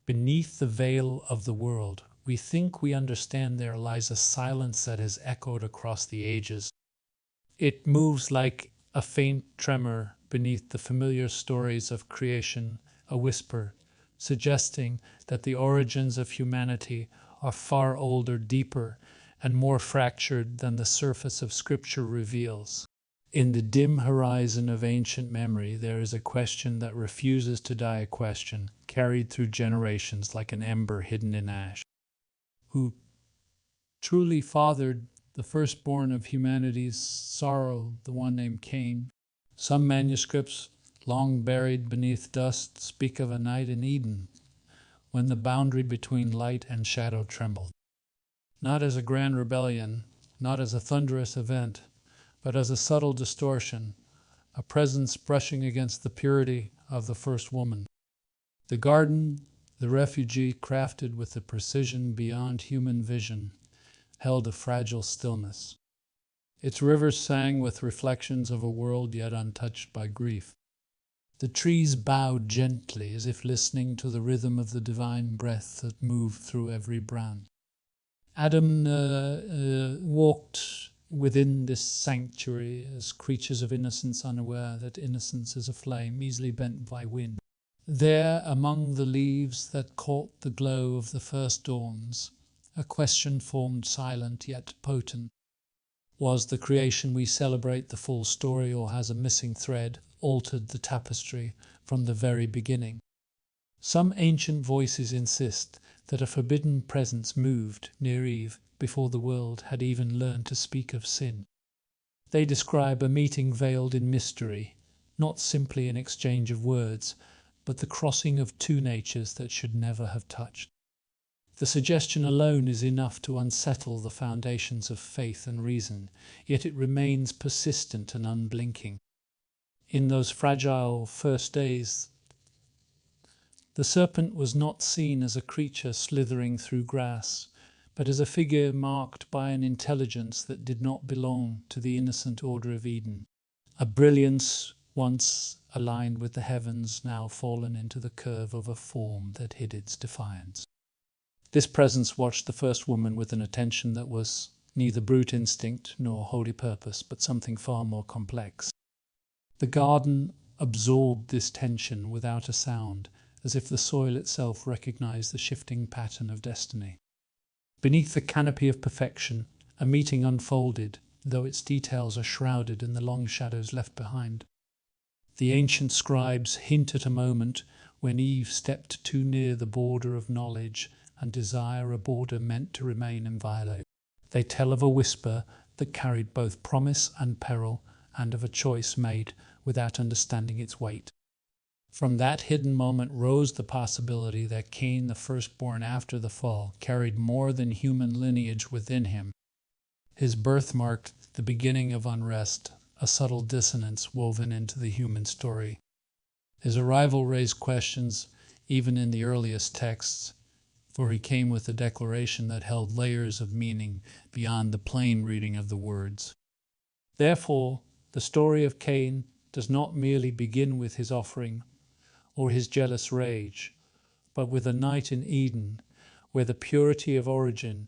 Beneath the veil of the world, we think we understand there lies a silence that has echoed across the ages. It moves like a faint tremor beneath the familiar stories of creation, a whisper, suggesting that the origins of humanity are far older, deeper, and more fractured than the surface of Scripture reveals. In the dim horizon of ancient memory, there is a question that refuses to die, a question carried through generations like an ember hidden in ash. Who truly fathered the firstborn of humanity's sorrow, the one named Cain? Some manuscripts, long buried beneath dust, speak of a night in Eden, when the boundary between light and shadow trembled. Not as a grand rebellion, not as a thunderous event, but as a subtle distortion, a presence brushing against the purity of the first woman. The garden, the refugee crafted with a precision beyond human vision, held a fragile stillness. Its rivers sang with reflections of a world yet untouched by grief. The trees bowed gently as if listening to the rhythm of the divine breath that moved through every branch. Adam walked within this sanctuary as creatures of innocence, unaware that innocence is a flame easily bent by wind. There, among the leaves that caught the glow of the first dawns, a question formed, silent yet potent. Was the creation we celebrate the full story, or has a missing thread altered the tapestry from the very beginning? Some ancient voices insist that a forbidden presence moved near Eve before the world had even learned to speak of sin. They describe a meeting veiled in mystery, not simply an exchange of words, but the crossing of two natures that should never have touched. The suggestion alone is enough to unsettle the foundations of faith and reason, yet it remains persistent and unblinking. In those fragile first days, the serpent was not seen as a creature slithering through grass, but as a figure marked by an intelligence that did not belong to the innocent order of Eden, a brilliance once aligned with the heavens, now fallen into the curve of a form that hid its defiance. This presence watched the first woman with an attention that was neither brute instinct nor holy purpose, but something far more complex. The garden absorbed this tension without a sound, as if the soil itself recognized the shifting pattern of destiny. Beneath the canopy of perfection, a meeting unfolded, though its details are shrouded in the long shadows left behind. The ancient scribes hint at a moment when Eve stepped too near the border of knowledge and desire, a border meant to remain inviolate. They tell of a whisper that carried both promise and peril, and of a choice made without understanding its weight. From that hidden moment rose the possibility that Cain, the firstborn after the fall, carried more than human lineage within him. His birth marked the beginning of unrest, a subtle dissonance woven into the human story. His arrival raised questions even in the earliest texts, for he came with a declaration that held layers of meaning beyond the plain reading of the words. Therefore, the story of Cain does not merely begin with his offering or his jealous rage, but with a night in Eden where the purity of origin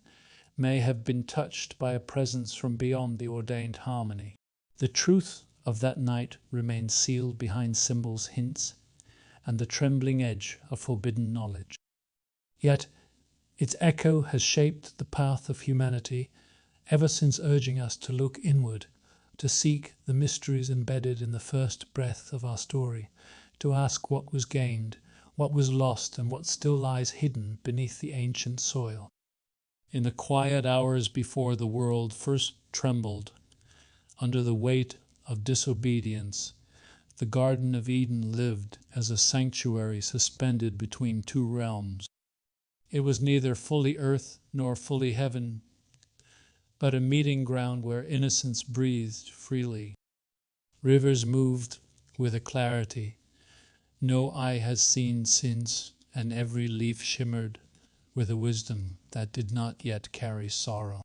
may have been touched by a presence from beyond the ordained harmony. The truth of that night remains sealed behind symbols, hints, and the trembling edge of forbidden knowledge. Yet its echo has shaped the path of humanity ever since, urging us to look inward, to seek the mysteries embedded in the first breath of our story, to ask what was gained, what was lost, and what still lies hidden beneath the ancient soil. In the quiet hours before the world first trembled under the weight of disobedience, the Garden of Eden lived as a sanctuary suspended between two realms. It was neither fully earth nor fully heaven, but a meeting ground where innocence breathed freely. Rivers moved with a clarity no eye has seen since, and every leaf shimmered with a wisdom that did not yet carry sorrow.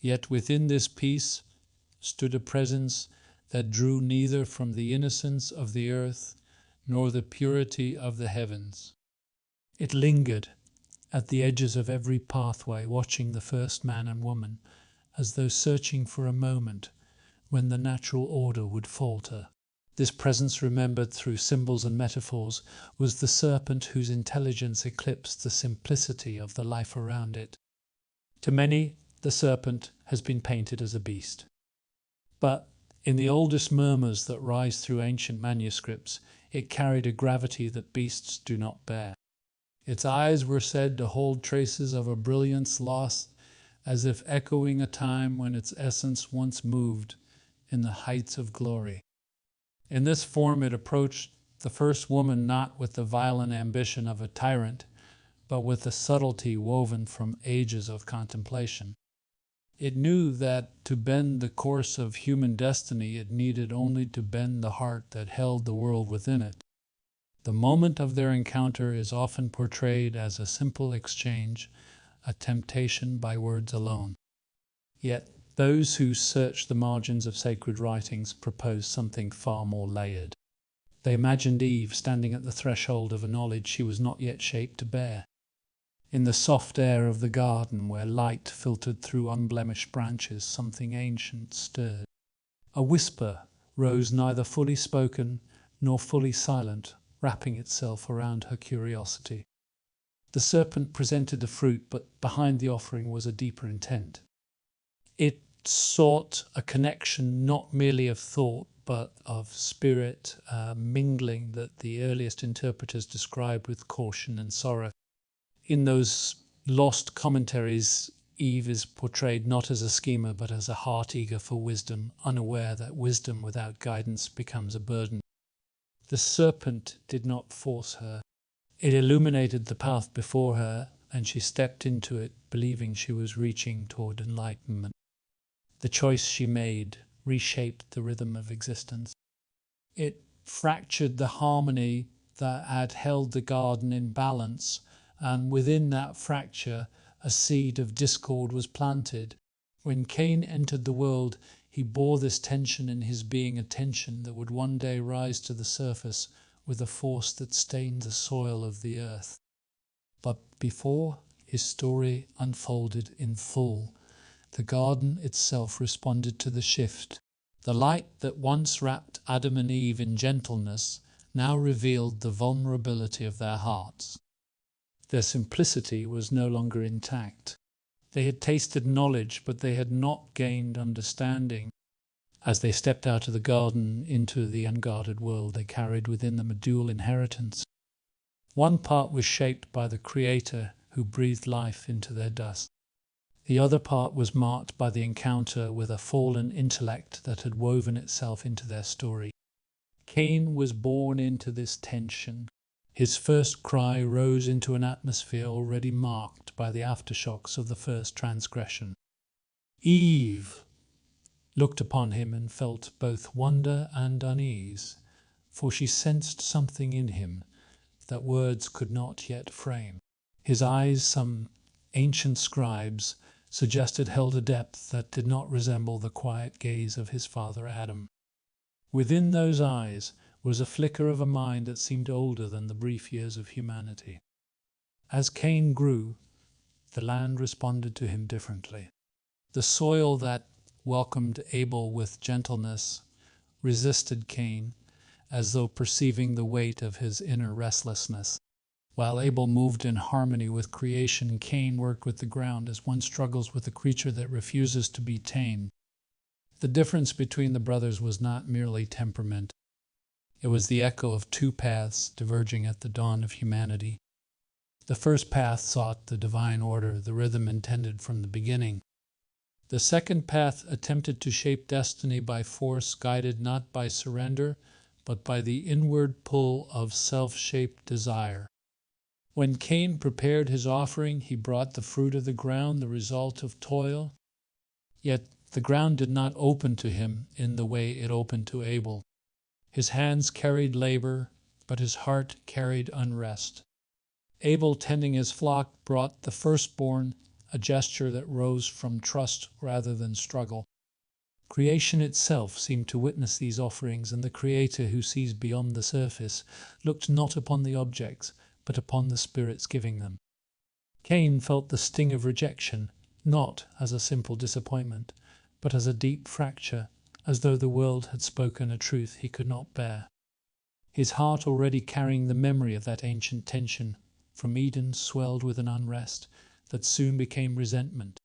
Yet within this peace stood a presence that drew neither from the innocence of the earth nor the purity of the heavens. It lingered at the edges of every pathway, watching the first man and woman, as though searching for a moment when the natural order would falter. This presence, remembered through symbols and metaphors, was the serpent whose intelligence eclipsed the simplicity of the life around it. To many, the serpent has been painted as a beast. But in the oldest murmurs that rise through ancient manuscripts, it carried a gravity that beasts do not bear. Its eyes were said to hold traces of a brilliance lost, as if echoing a time when its essence once moved in the heights of glory. In this form it approached the first woman not with the violent ambition of a tyrant, but with the subtlety woven from ages of contemplation. It knew that to bend the course of human destiny it needed only to bend the heart that held the world within it. The moment of their encounter is often portrayed as a simple exchange, a temptation by words alone. Yet those who search the margins of sacred writings propose something far more layered. They imagined Eve standing at the threshold of a knowledge she was not yet shaped to bear. In the soft air of the garden, where light filtered through unblemished branches, something ancient stirred. A whisper rose, neither fully spoken nor fully silent, wrapping itself around her curiosity. The serpent presented the fruit, but behind the offering was a deeper intent. It sought a connection not merely of thought, but of spirit, mingling that the earliest interpreters described with caution and sorrow. In those lost commentaries, Eve is portrayed not as a schemer, but as a heart eager for wisdom, unaware that wisdom without guidance becomes a burden. The serpent did not force her. It illuminated the path before her, and she stepped into it, believing she was reaching toward enlightenment. The choice she made reshaped the rhythm of existence. It fractured the harmony that had held the garden in balance, and within that fracture a seed of discord was planted. When Cain entered the world, he bore this tension in his being, a tension that would one day rise to the surface with a force that stained the soil of the earth. But before his story unfolded in full, the garden itself responded to the shift. The light that once wrapped Adam and Eve in gentleness now revealed the vulnerability of their hearts. Their simplicity was no longer intact. They had tasted knowledge, but they had not gained understanding. As they stepped out of the garden into the unguarded world, they carried within them a dual inheritance. One part was shaped by the Creator who breathed life into their dust. The other part was marked by the encounter with a fallen intellect that had woven itself into their story. Cain was born into this tension. His first cry rose into an atmosphere already marked by the aftershocks of the first transgression. Eve looked upon him and felt both wonder and unease, for she sensed something in him that words could not yet frame. His eyes, some ancient scribes suggested, held a depth that did not resemble the quiet gaze of his father Adam. Within those eyes was a flicker of a mind that seemed older than the brief years of humanity. As Cain grew, the land responded to him differently. The soil that welcomed Abel with gentleness resisted Cain, as though perceiving the weight of his inner restlessness. While Abel moved in harmony with creation, Cain worked with the ground as one struggles with a creature that refuses to be tamed. The difference between the brothers was not merely temperament. It was the echo of two paths diverging at the dawn of humanity. The first path sought the divine order, the rhythm intended from the beginning. The second path attempted to shape destiny by force, guided not by surrender, but by the inward pull of self-shaped desire. When Cain prepared his offering, he brought the fruit of the ground, the result of toil. Yet the ground did not open to him in the way it opened to Abel. His hands carried labor, but his heart carried unrest. Abel, tending his flock, brought the firstborn, a gesture that rose from trust rather than struggle. Creation itself seemed to witness these offerings, and the Creator, who sees beyond the surface, looked not upon the objects, but upon the spirits giving them. Cain felt the sting of rejection, not as a simple disappointment, but as a deep fracture, as though the world had spoken a truth he could not bear. His heart, already carrying the memory of that ancient tension from Eden, swelled with an unrest that soon became resentment.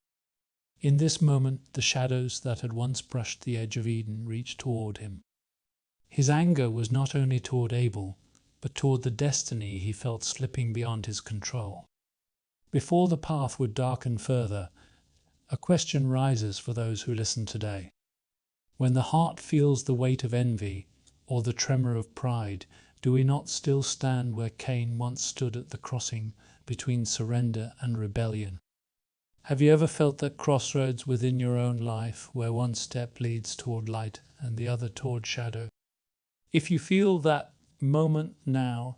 In this moment, the shadows that had once brushed the edge of Eden reached toward him. His anger was not only toward Abel, but toward the destiny he felt slipping beyond his control. Before the path would darken further, a question rises for those who listen today. When the heart feels the weight of envy or the tremor of pride, do we not still stand where Cain once stood at the crossing between surrender and rebellion? Have you ever felt that crossroads within your own life where one step leads toward light and the other toward shadow? If you feel that moment now,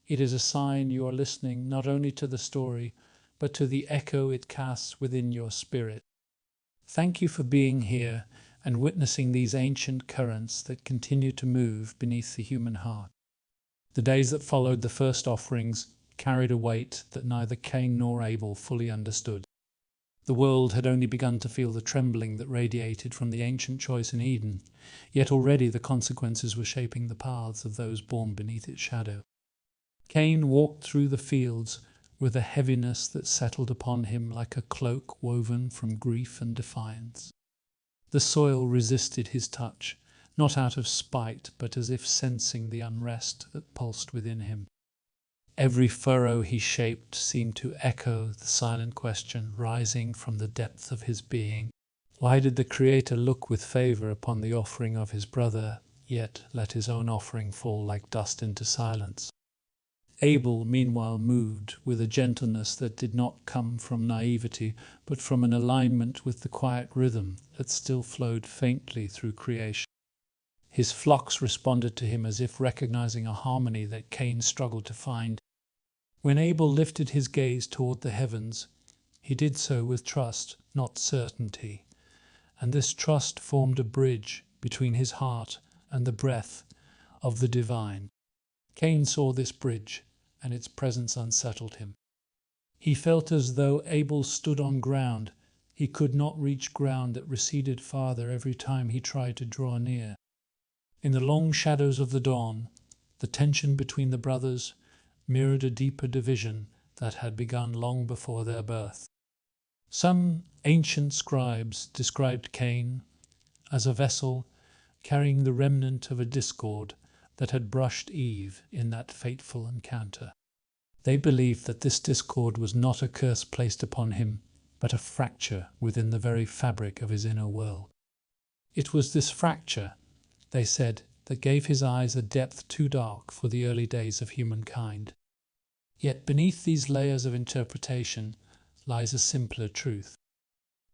it is a sign you are listening not only to the story, but to the echo it casts within your spirit. Thank you for being here and witnessing these ancient currents that continue to move beneath the human heart. The days that followed the first offerings carried a weight that neither Cain nor Abel fully understood. The world had only begun to feel the trembling that radiated from the ancient choice in Eden, yet already the consequences were shaping the paths of those born beneath its shadow. Cain walked through the fields with a heaviness that settled upon him like a cloak woven from grief and defiance. The soil resisted his touch, not out of spite, but as if sensing the unrest that pulsed within him. Every furrow he shaped seemed to echo the silent question rising from the depth of his being. Why did the Creator look with favor upon the offering of his brother, yet let his own offering fall like dust into silence? Abel, meanwhile, moved with a gentleness that did not come from naivety, but from an alignment with the quiet rhythm that still flowed faintly through creation. His flocks responded to him as if recognizing a harmony that Cain struggled to find. When Abel lifted his gaze toward the heavens, he did so with trust, not certainty, and this trust formed a bridge between his heart and the breath of the divine. Cain saw this bridge, and its presence unsettled him. He felt as though Abel stood on ground. He could not reach ground that receded farther every time he tried to draw near. In the long shadows of the dawn, the tension between the brothers mirrored a deeper division that had begun long before their birth. Some ancient scribes described Cain as a vessel carrying the remnant of a discord that had brushed Eve in that fateful encounter. They believed that this discord was not a curse placed upon him, but a fracture within the very fabric of his inner world. It was this fracture, they said, that gave his eyes a depth too dark for the early days of humankind. Yet beneath these layers of interpretation lies a simpler truth.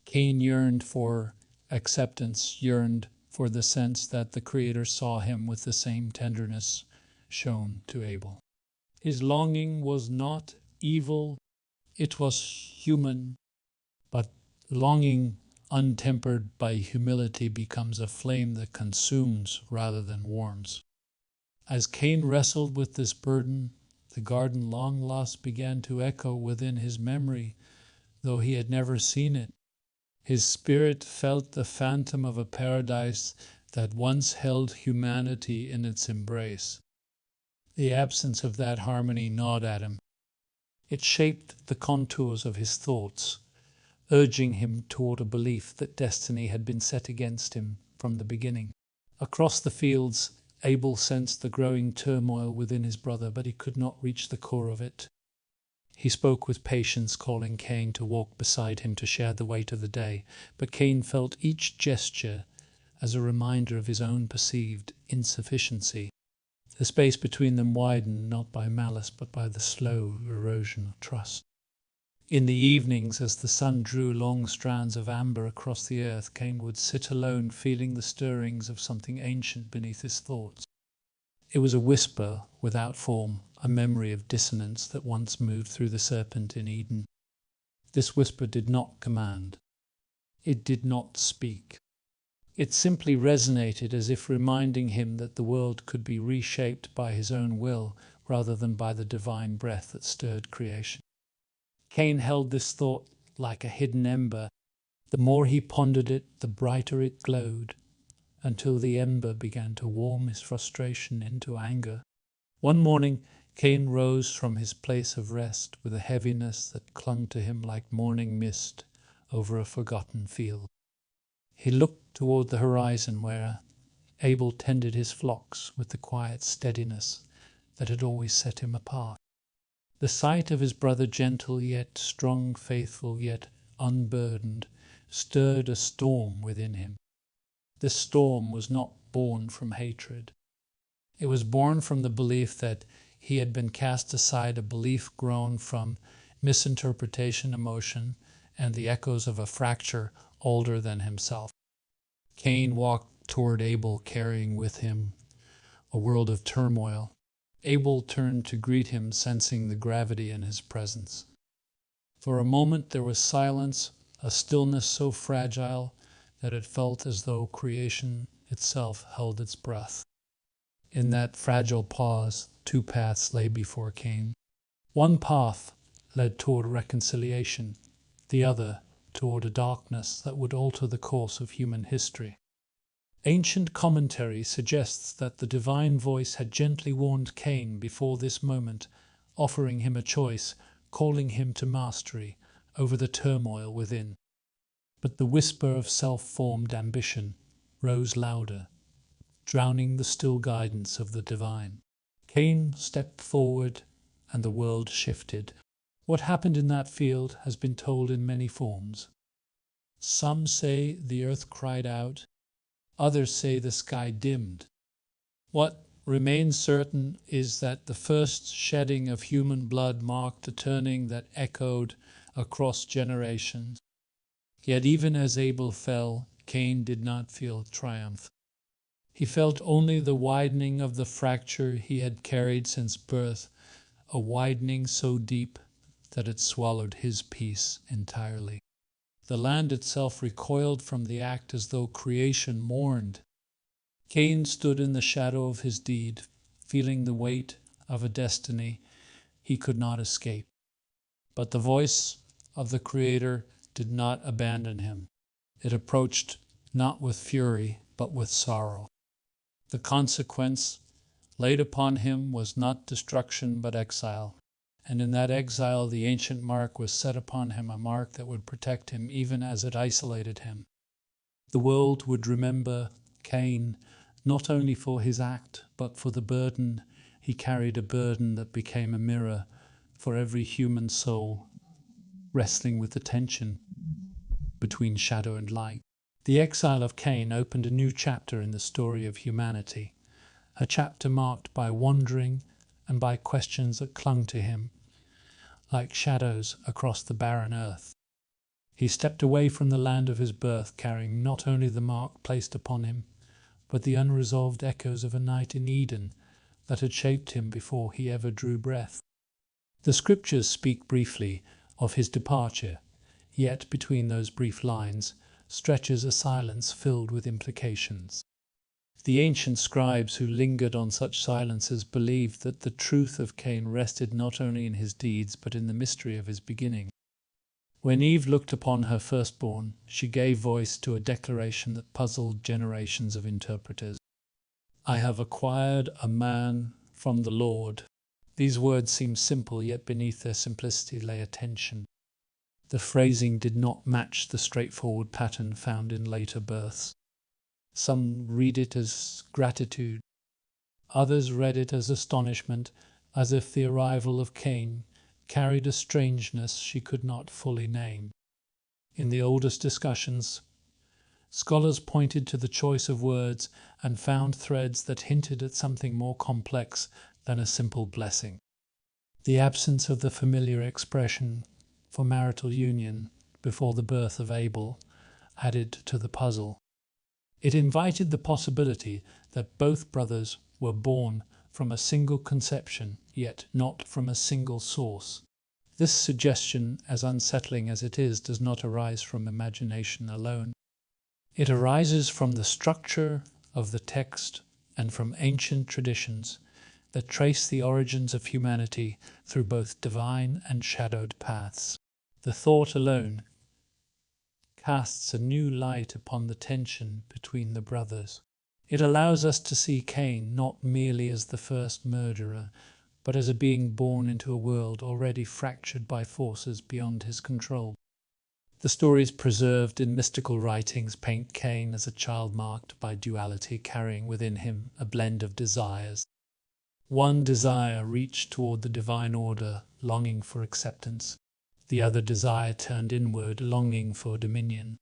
Cain yearned for acceptance, yearned for the sense that the Creator saw him with the same tenderness shown to Abel. His longing was not evil, it was human, but longing untempered by humility becomes a flame that consumes rather than warms. As Cain wrestled with this burden, the garden long lost began to echo within his memory, though he had never seen it. His spirit felt the phantom of a paradise that once held humanity in its embrace. The absence of that harmony gnawed at him. It shaped the contours of his thoughts, urging him toward a belief that destiny had been set against him from the beginning. Across the fields, Abel sensed the growing turmoil within his brother, but he could not reach the core of it. He spoke with patience, calling Cain to walk beside him to share the weight of the day, but Cain felt each gesture as a reminder of his own perceived insufficiency. The space between them widened not by malice, but by the slow erosion of trust. In the evenings, as the sun drew long strands of amber across the earth, Cain would sit alone, feeling the stirrings of something ancient beneath his thoughts. It was a whisper without form, a memory of dissonance that once moved through the serpent in Eden. This whisper did not command. It did not speak. It simply resonated as if reminding him that the world could be reshaped by his own will rather than by the divine breath that stirred creation. Cain held this thought like a hidden ember. The more he pondered it, the brighter it glowed, until the ember began to warm his frustration into anger. One morning, Cain rose from his place of rest with a heaviness that clung to him like morning mist over a forgotten field. He looked toward the horizon where Abel tended his flocks with the quiet steadiness that had always set him apart. The sight of his brother, gentle yet strong, faithful yet unburdened, stirred a storm within him. This storm was not born from hatred. It was born from the belief that he had been cast aside, a belief grown from misinterpretation, emotion, and the echoes of a fracture older than himself. Cain walked toward Abel, carrying with him a world of turmoil. Abel turned to greet him, sensing the gravity in his presence. For a moment there was silence, a stillness so fragile that it felt as though creation itself held its breath. In that fragile pause, two paths lay before Cain. One path led toward reconciliation, the other toward a darkness that would alter the course of human history. Ancient commentary suggests that the divine voice had gently warned Cain before this moment, offering him a choice, calling him to mastery over the turmoil within. But the whisper of self-formed ambition rose louder, drowning the still guidance of the divine. Cain stepped forward, and the world shifted. What happened in that field has been told in many forms. Some say the earth cried out, others say the sky dimmed. What remains certain is that the first shedding of human blood marked a turning that echoed across generations. Yet even as Abel fell, Cain did not feel triumph. He felt only the widening of the fracture he had carried since birth, a widening so deep that it swallowed his peace entirely. The land itself recoiled from the act as though creation mourned. Cain stood in the shadow of his deed, feeling the weight of a destiny he could not escape. But the voice of the Creator did not abandon him. It approached not with fury, but with sorrow. The consequence laid upon him was not destruction, but exile. And in that exile the ancient mark was set upon him, a mark that would protect him even as it isolated him. The world would remember Cain not only for his act, but for the burden he carried, a burden that became a mirror for every human soul, wrestling with the tension between shadow and light. The exile of Cain opened a new chapter in the story of humanity, a chapter marked by wandering and by questions that clung to him like shadows across the barren earth. He stepped away from the land of his birth, carrying not only the mark placed upon him, but the unresolved echoes of a night in Eden that had shaped him before he ever drew breath. The scriptures speak briefly of his departure, yet between those brief lines stretches a silence filled with implications. The ancient scribes who lingered on such silences believed that the truth of Cain rested not only in his deeds, but in the mystery of his beginning. When Eve looked upon her firstborn, she gave voice to a declaration that puzzled generations of interpreters. "I have acquired a man from the Lord." These words seemed simple, yet beneath their simplicity lay a tension. The phrasing did not match the straightforward pattern found in later births. Some read it as gratitude. Others read it as astonishment, as if the arrival of Cain carried a strangeness she could not fully name. In the oldest discussions, scholars pointed to the choice of words and found threads that hinted at something more complex than a simple blessing. The absence of the familiar expression for marital union before the birth of Abel added to the puzzle. It invited the possibility that both brothers were born from a single conception, yet not from a single source. This suggestion, as unsettling as it is, does not arise from imagination alone. It arises from the structure of the text and from ancient traditions that trace the origins of humanity through both divine and shadowed paths. The thought alone casts a new light upon the tension between the brothers. It allows us to see Cain not merely as the first murderer, but as a being born into a world already fractured by forces beyond his control. The stories preserved in mystical writings paint Cain as a child marked by duality, carrying within him a blend of desires. One desire reached toward the divine order, longing for acceptance. The other desire turned inward, longing for dominion.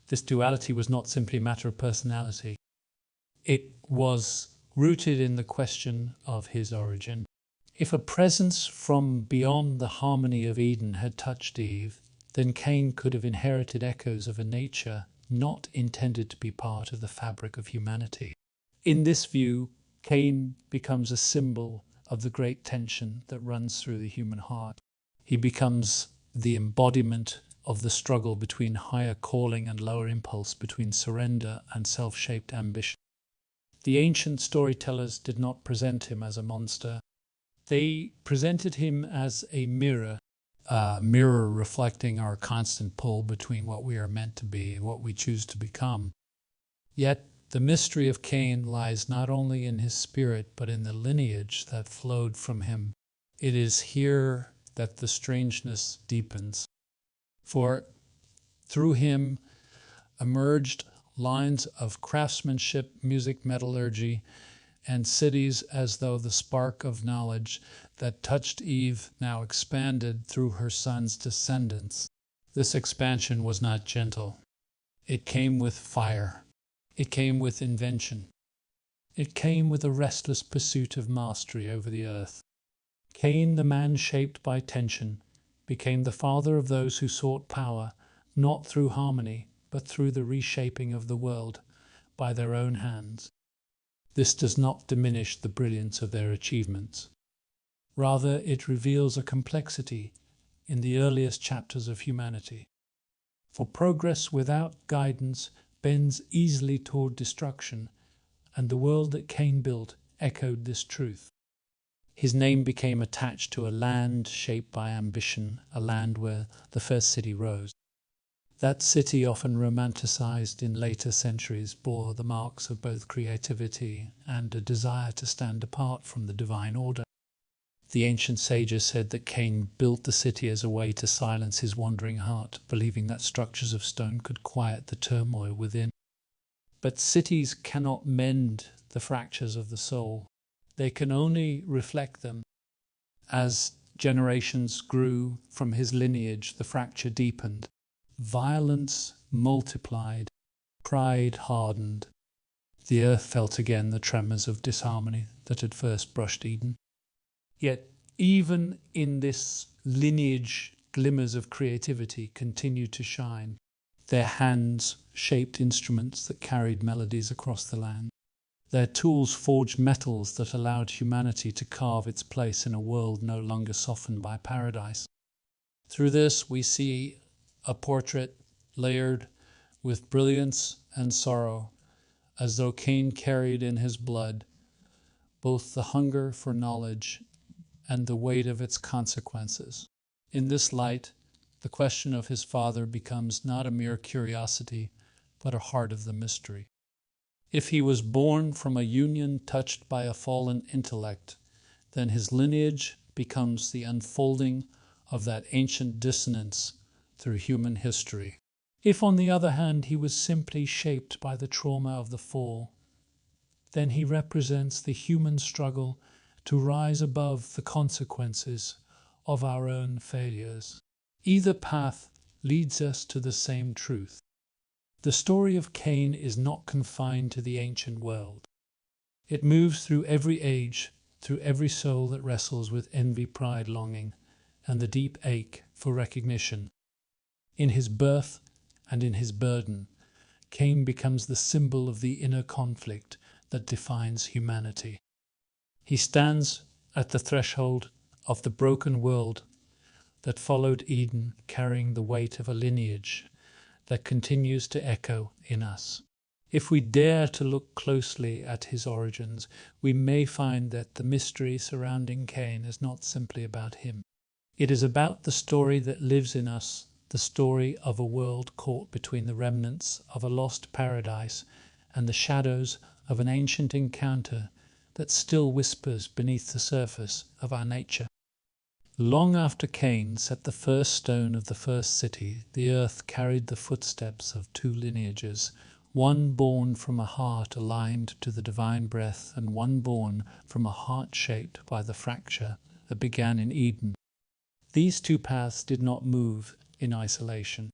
This duality was not simply a matter of personality. It was rooted in the question of his origin. If a presence from beyond the harmony of Eden had touched Eve, then Cain could have inherited echoes of a nature not intended to be part of the fabric of humanity. In this view, Cain becomes a symbol of the great tension that runs through the human heart. He becomes the embodiment of the struggle between higher calling and lower impulse, between surrender and self-shaped ambition. The ancient storytellers did not present him as a monster. They presented him as a mirror reflecting our constant pull between what we are meant to be and what we choose to become. Yet the mystery of Cain lies not only in his spirit, but in the lineage that flowed from him. It is here that the strangeness deepens. For through him emerged lines of craftsmanship, music, metallurgy, and cities as though the spark of knowledge that touched Eve now expanded through her son's descendants. This expansion was not gentle. It came with fire. It came with invention. It came with a restless pursuit of mastery over the earth. Cain, the man shaped by tension, became the father of those who sought power, not through harmony, but through the reshaping of the world by their own hands. This does not diminish the brilliance of their achievements. Rather, it reveals a complexity in the earliest chapters of humanity. For progress without guidance bends easily toward destruction, and the world that Cain built echoed this truth. His name became attached to a land shaped by ambition, a land where the first city rose. That city, often romanticized in later centuries, bore the marks of both creativity and a desire to stand apart from the divine order. The ancient sages said that Cain built the city as a way to silence his wandering heart, believing that structures of stone could quiet the turmoil within. But cities cannot mend the fractures of the soul. They can only reflect them. As generations grew from his lineage, the fracture deepened. Violence multiplied, pride hardened. The earth felt again the tremors of disharmony that had first brushed Eden. Yet even in this lineage, glimmers of creativity continued to shine. Their hands shaped instruments that carried melodies across the land. Their tools forged metals that allowed humanity to carve its place in a world no longer softened by paradise. Through this we see a portrait layered with brilliance and sorrow, as though Cain carried in his blood both the hunger for knowledge and the weight of its consequences. In this light, the question of his father becomes not a mere curiosity, but a heart of the mystery. If he was born from a union touched by a fallen intellect, then his lineage becomes the unfolding of that ancient dissonance through human history. If, on the other hand, he was simply shaped by the trauma of the fall, then he represents the human struggle to rise above the consequences of our own failures. Either path leads us to the same truth. The story of Cain is not confined to the ancient world. It moves through every age, through every soul that wrestles with envy, pride, longing, and the deep ache for recognition. In his birth and in his burden, Cain becomes the symbol of the inner conflict that defines humanity. He stands at the threshold of the broken world that followed Eden, carrying the weight of a lineage that continues to echo in us. If we dare to look closely at his origins, we may find that the mystery surrounding Cain is not simply about him. It is about the story that lives in us, the story of a world caught between the remnants of a lost paradise and the shadows of an ancient encounter that still whispers beneath the surface of our nature. Long after Cain set the first stone of the first city, the earth carried the footsteps of two lineages, one born from a heart aligned to the divine breath, and one born from a heart shaped by the fracture that began in Eden. These two paths did not move in isolation.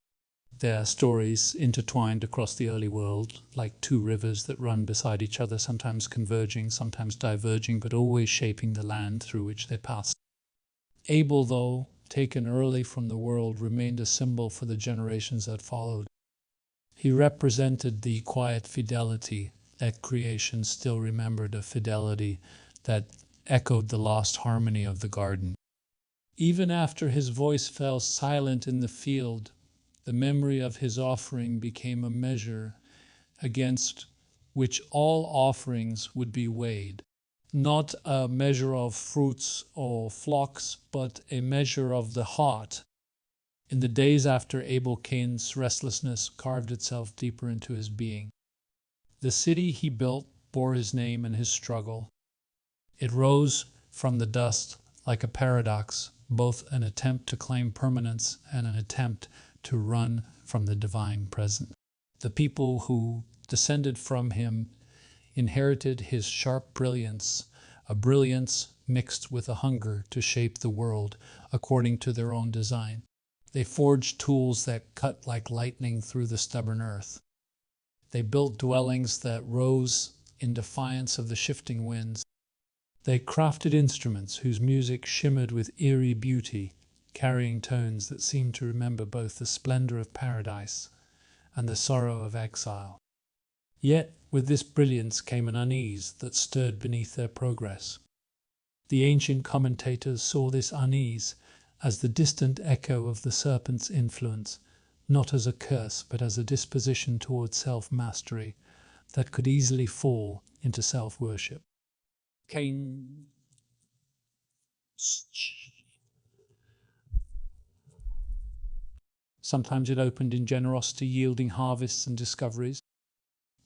Their stories intertwined across the early world, like two rivers that run beside each other, sometimes converging, sometimes diverging, but always shaping the land through which they passed. Abel, though taken early from the world, remained a symbol for the generations that followed. He represented the quiet fidelity that creation still remembered, a fidelity that echoed the lost harmony of the garden. Even after his voice fell silent in the field, the memory of his offering became a measure against which all offerings would be weighed. Not a measure of fruits or flocks, but a measure of the heart. In the days after Abel, Cain's restlessness carved itself deeper into his being. The city he built bore his name and his struggle. It rose from the dust like a paradox, both an attempt to claim permanence and an attempt to run from the divine present. The people who descended from him inherited his sharp brilliance, a brilliance mixed with a hunger to shape the world according to their own design. They forged tools that cut like lightning through the stubborn earth. They built dwellings that rose in defiance of the shifting winds. They crafted instruments whose music shimmered with eerie beauty, carrying tones that seemed to remember both the splendor of paradise and the sorrow of exile. Yet with this brilliance came an unease that stirred beneath their progress. The ancient commentators saw this unease as the distant echo of the serpent's influence, not as a curse, but as a disposition toward self-mastery that could easily fall into self-worship. Cain Sometimes it opened in generosity, yielding harvests and discoveries.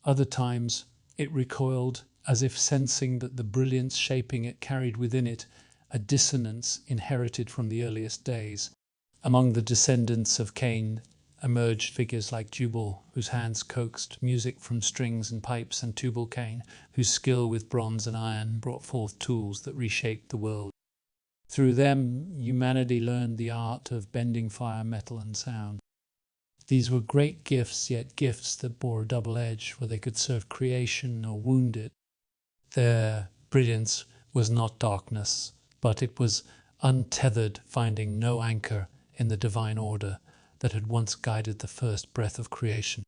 Other times it recoiled, as if sensing that the brilliance shaping it carried within it a dissonance inherited from the earliest days. Among the descendants of Cain emerged figures like Jubal, whose hands coaxed music from strings and pipes, and Tubal-Cain, whose skill with bronze and iron brought forth tools that reshaped the world. Through them, humanity learned the art of bending fire, metal, and sound. These were great gifts, yet gifts that bore a double edge, where they could serve creation or wound it. Their brilliance was not darkness, but it was untethered, finding no anchor in the divine order that had once guided the first breath of creation.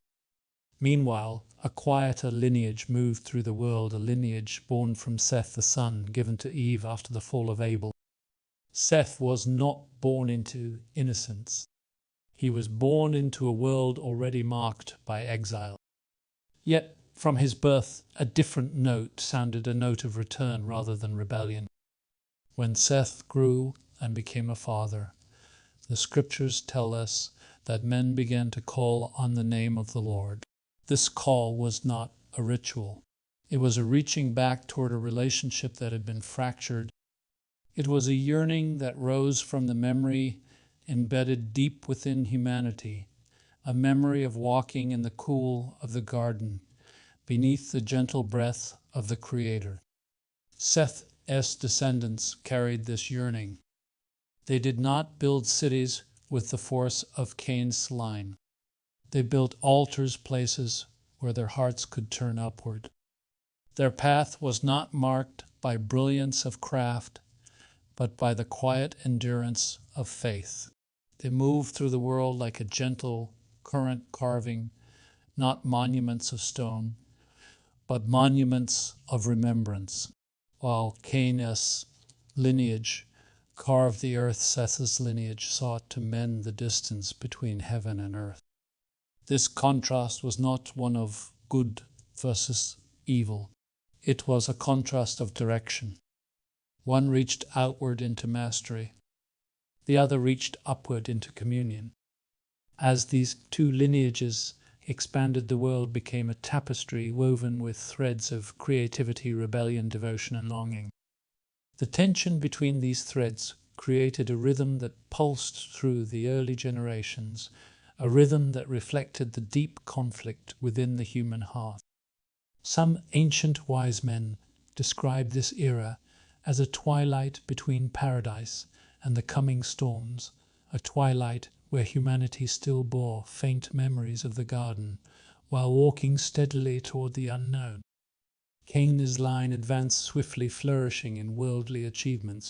Meanwhile, a quieter lineage moved through the world, a lineage born from Seth the son, given to Eve after the fall of Abel. Seth was not born into innocence. He was born into a world already marked by exile. Yet from his birth a different note sounded, a note of return rather than rebellion. When Seth grew and became a father, the scriptures tell us that men began to call on the name of the Lord. This call was not a ritual. It was a reaching back toward a relationship that had been fractured. It was a yearning that rose from the memory embedded deep within humanity, a memory of walking in the cool of the garden, beneath the gentle breath of the Creator. Seth's descendants carried this yearning. They did not build cities with the force of Cain's line. They built altars, places where their hearts could turn upward. Their path was not marked by brilliance of craft, but by the quiet endurance of faith. They moved through the world like a gentle current, carving not monuments of stone, but monuments of remembrance. While Cain's lineage carved the earth, Seth's lineage sought to mend the distance between heaven and earth. This contrast was not one of good versus evil. It was a contrast of direction. One reached outward into mastery. The other reached upward into communion. As these two lineages expanded, the world became a tapestry woven with threads of creativity, rebellion, devotion, and longing. The tension between these threads created a rhythm that pulsed through the early generations, a rhythm that reflected the deep conflict within the human heart. Some ancient wise men described this era as a twilight between paradise and the coming storms, a twilight where humanity still bore faint memories of the garden while walking steadily toward the unknown. Cain's line advanced swiftly, flourishing in worldly achievements.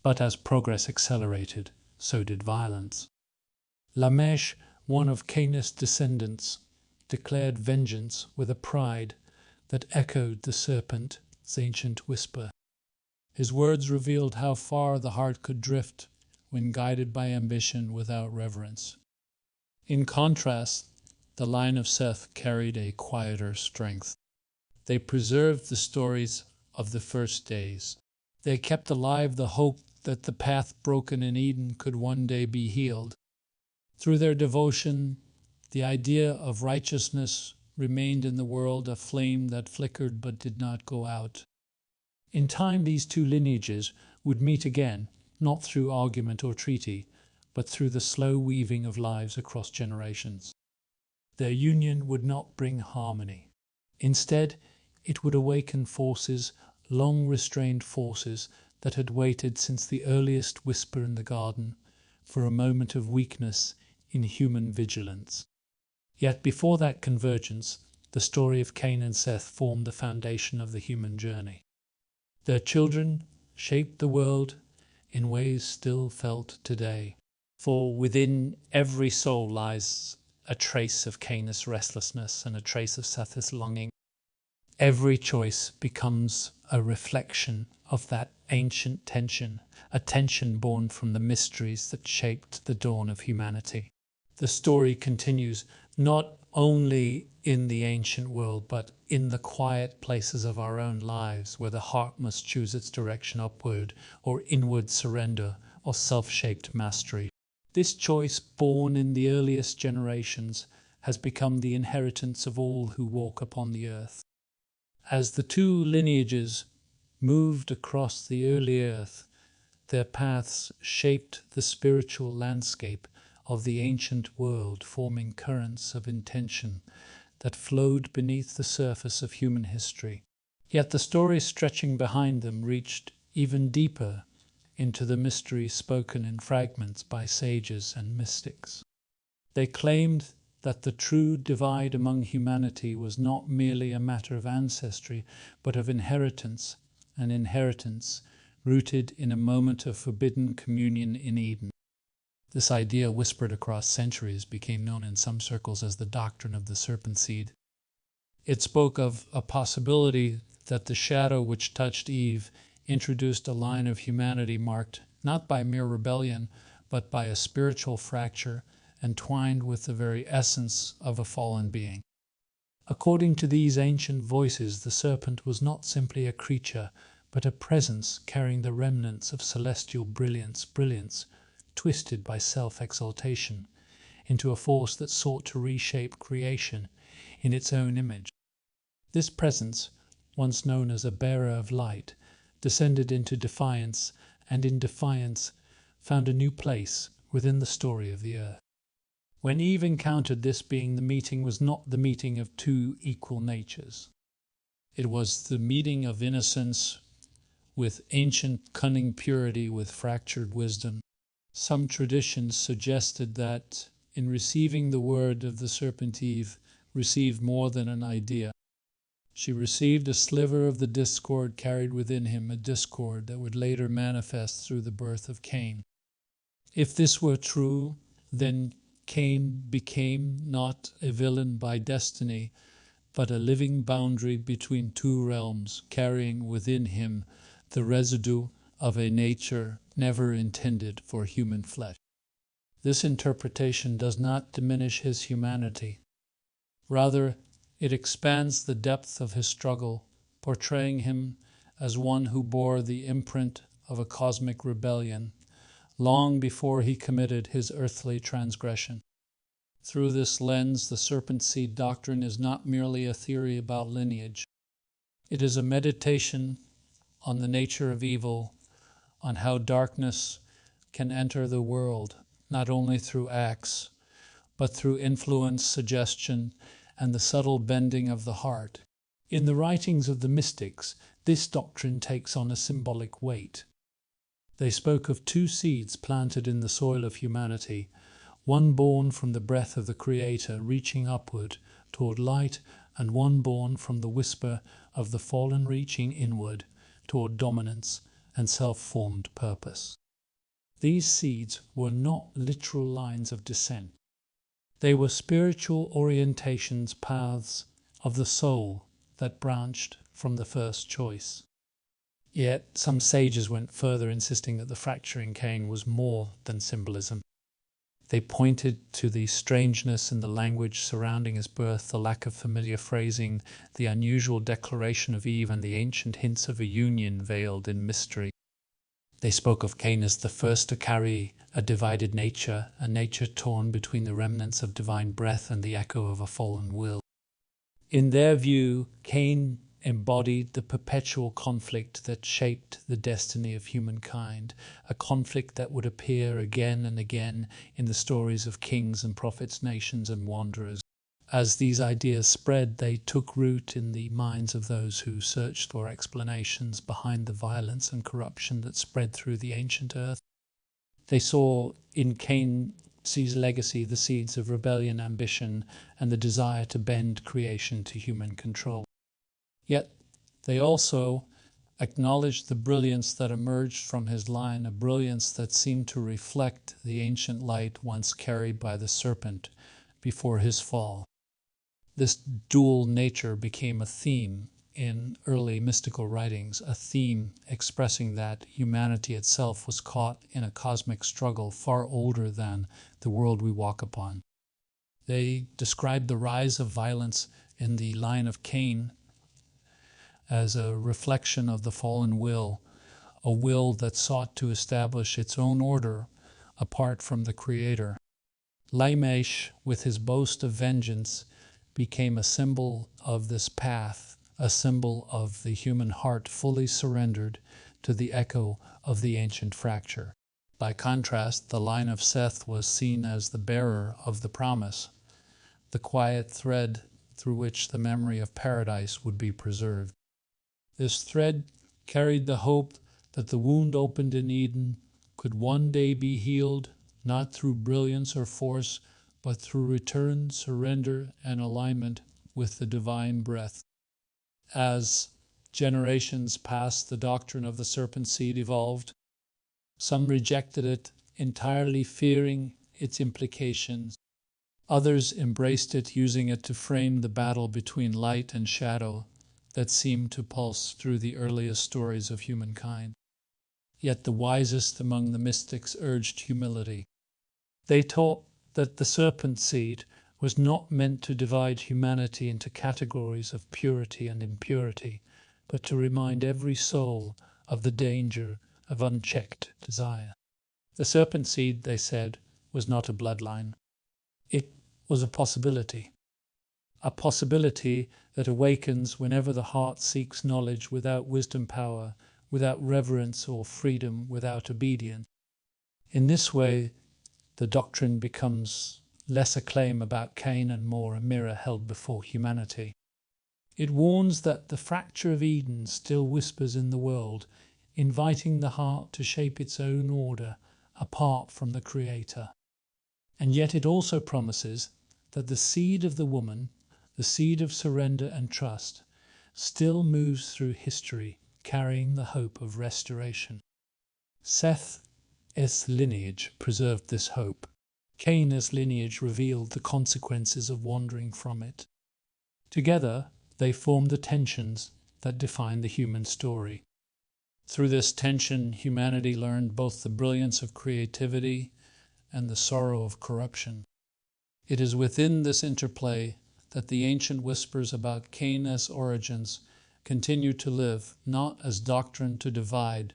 But as progress accelerated, so did violence. Lamech, one of Cain's descendants, declared vengeance with a pride that echoed the serpent's ancient whisper. His words revealed how far the heart could drift when guided by ambition without reverence. In contrast, the line of Seth carried a quieter strength. They preserved the stories of the first days. They kept alive the hope that the path broken in Eden could one day be healed. Through their devotion, the idea of righteousness remained in the world, a flame that flickered but did not go out. In time, these two lineages would meet again, not through argument or treaty, but through the slow weaving of lives across generations. Their union would not bring harmony. Instead, it would awaken forces, long restrained forces, that had waited since the earliest whisper in the garden for a moment of weakness in human vigilance. Yet before that convergence, the story of Cain and Seth formed the foundation of the human journey. Their children shaped the world in ways still felt today. For within every soul lies a trace of Cain's restlessness and a trace of Seth's longing. Every choice becomes a reflection of that ancient tension, a tension born from the mysteries that shaped the dawn of humanity. The story continues not only in the ancient world, but in the quiet places of our own lives, where the heart must choose its direction upward or inward surrender or self-shaped mastery. This choice, born in the earliest generations, has become the inheritance of all who walk upon the earth. As the two lineages moved across the early earth, their paths shaped the spiritual landscape of the ancient world, forming currents of intention that flowed beneath the surface of human history. Yet the stories stretching behind them reached even deeper into the mysteries spoken in fragments by sages and mystics. They claimed that the true divide among humanity was not merely a matter of ancestry, but of inheritance, an inheritance rooted in a moment of forbidden communion in Eden. This idea, whispered across centuries, became known in some circles as the doctrine of the serpent seed. It spoke of a possibility that the shadow which touched Eve introduced a line of humanity marked not by mere rebellion, but by a spiritual fracture entwined with the very essence of a fallen being. According to these ancient voices, the serpent was not simply a creature, but a presence carrying the remnants of celestial brilliance, twisted by self-exaltation into a force that sought to reshape creation in its own image. This presence, once known as a bearer of light, descended into defiance, and in defiance found a new place within the story of the earth. When Eve encountered this being, the meeting was not the meeting of two equal natures. It was the meeting of innocence with ancient cunning purity with fractured wisdom. Some traditions suggested that in receiving the word of the serpent, Eve received more than an idea. She received a sliver of the discord carried within him, a discord that would later manifest through the birth of Cain. If this were true, then Cain became not a villain by destiny, but a living boundary between two realms, carrying within him the residue of a nature never intended for human flesh. This interpretation does not diminish his humanity. Rather, It expands the depth of his struggle, portraying him as one who bore the imprint of a cosmic rebellion long before he committed his earthly transgression. Through this lens, the serpent seed doctrine is not merely a theory about lineage. It is a meditation on the nature of evil, on how darkness can enter the world, not only through acts, but through influence, suggestion, and the subtle bending of the heart. In the writings of the mystics, this doctrine takes on a symbolic weight. They spoke of two seeds planted in the soil of humanity, one born from the breath of the Creator reaching upward toward light, and one born from the whisper of the fallen reaching inward toward dominance and self-formed purpose. These seeds were not literal lines of descent. They were spiritual orientations, paths of the soul that branched from the first choice. Yet some sages went further, insisting that the fracture in Cain was more than symbolism. They pointed to the strangeness in the language surrounding his birth, the lack of familiar phrasing, the unusual declaration of Eve, and the ancient hints of a union veiled in mystery. They spoke of Cain as the first to carry a divided nature, a nature torn between the remnants of divine breath and the echo of a fallen will. In their view, Cain embodied the perpetual conflict that shaped the destiny of humankind, a conflict that would appear again and again in the stories of kings and prophets, nations and wanderers. As these ideas spread, they took root in the minds of those who searched for explanations behind the violence and corruption that spread through the ancient earth. They saw in Cain's legacy the seeds of rebellion, ambition, and the desire to bend creation to human control. Yet they also acknowledged the brilliance that emerged from his line, a brilliance that seemed to reflect the ancient light once carried by the serpent before his fall. This dual nature became a theme in early mystical writings, a theme expressing that humanity itself was caught in a cosmic struggle far older than the world we walk upon. They described the rise of violence in the line of Cain as a reflection of the fallen will, a will that sought to establish its own order apart from the Creator. Lamech, with his boast of vengeance, became a symbol of this path, a symbol of the human heart fully surrendered to the echo of the ancient fracture. By contrast, the line of Seth was seen as the bearer of the promise, the quiet thread through which the memory of paradise would be preserved. This thread carried the hope that the wound opened in Eden could one day be healed, not through brilliance or force, but through return, surrender, and alignment with the divine breath. As generations passed, the doctrine of the serpent seed evolved. Some rejected it entirely, fearing its implications. Others embraced it, using it to frame the battle between light and shadow that seemed to pulse through the earliest stories of humankind. Yet the wisest among the mystics urged humility. They taught that the serpent seed was not meant to divide humanity into categories of purity and impurity, but to remind every soul of the danger of unchecked desire. The serpent seed, they said, was not a bloodline. It was a possibility that awakens whenever the heart seeks knowledge without wisdom power, without reverence, or freedom without obedience. In this way, the doctrine becomes less a claim about Cain and more a mirror held before humanity. It warns that the fracture of Eden still whispers in the world, inviting the heart to shape its own order apart from the Creator. And yet it also promises that the seed of the woman, the seed of surrender and trust, still moves through history, carrying the hope of restoration. Seth's lineage preserved this hope. Cain's lineage revealed the consequences of wandering from it. Together, they formed the tensions that define the human story. Through this tension, humanity learned both the brilliance of creativity and the sorrow of corruption. It is within this interplay that the ancient whispers about Cain's origins continue to live, not as doctrine to divide,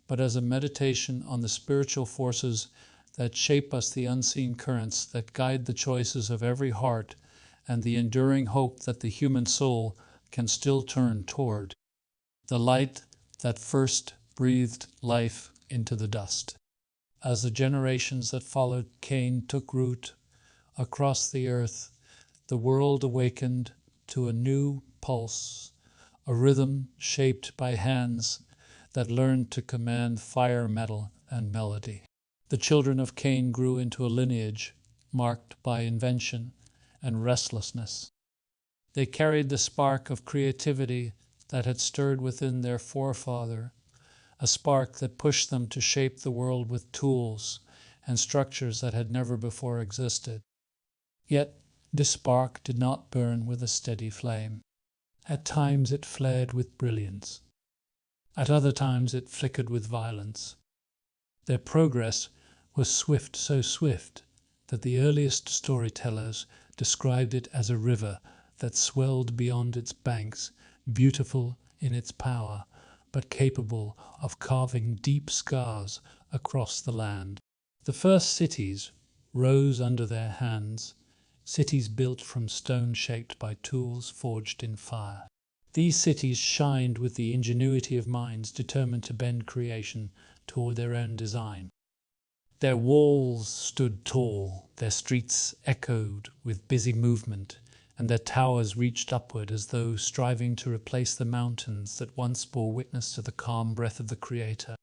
but as a meditation on the spiritual forces that shape us, the unseen currents that guide the choices of every heart, and the enduring hope that the human soul can still turn toward the light that first breathed life into the dust. As the generations that followed Cain took root across the earth, the world awakened to a new pulse, a rhythm shaped by hands that learned to command fire, metal, and melody. The children of Cain grew into a lineage marked by invention and restlessness. They carried the spark of creativity that had stirred within their forefather, a spark that pushed them to shape the world with tools and structures that had never before existed. Yet this spark did not burn with a steady flame. At times it flared with brilliance. At other times it flickered with violence. Their progress was swift, so swift that the earliest storytellers described it as a river that swelled beyond its banks, beautiful in its power, but capable of carving deep scars across the land. The first cities rose under their hands, cities built from stone shaped by tools forged in fire. These cities shined with the ingenuity of minds determined to bend creation toward their own design. Their walls stood tall, their streets echoed with busy movement, and their towers reached upward as though striving to replace the mountains that once bore witness to the calm breath of the Creator.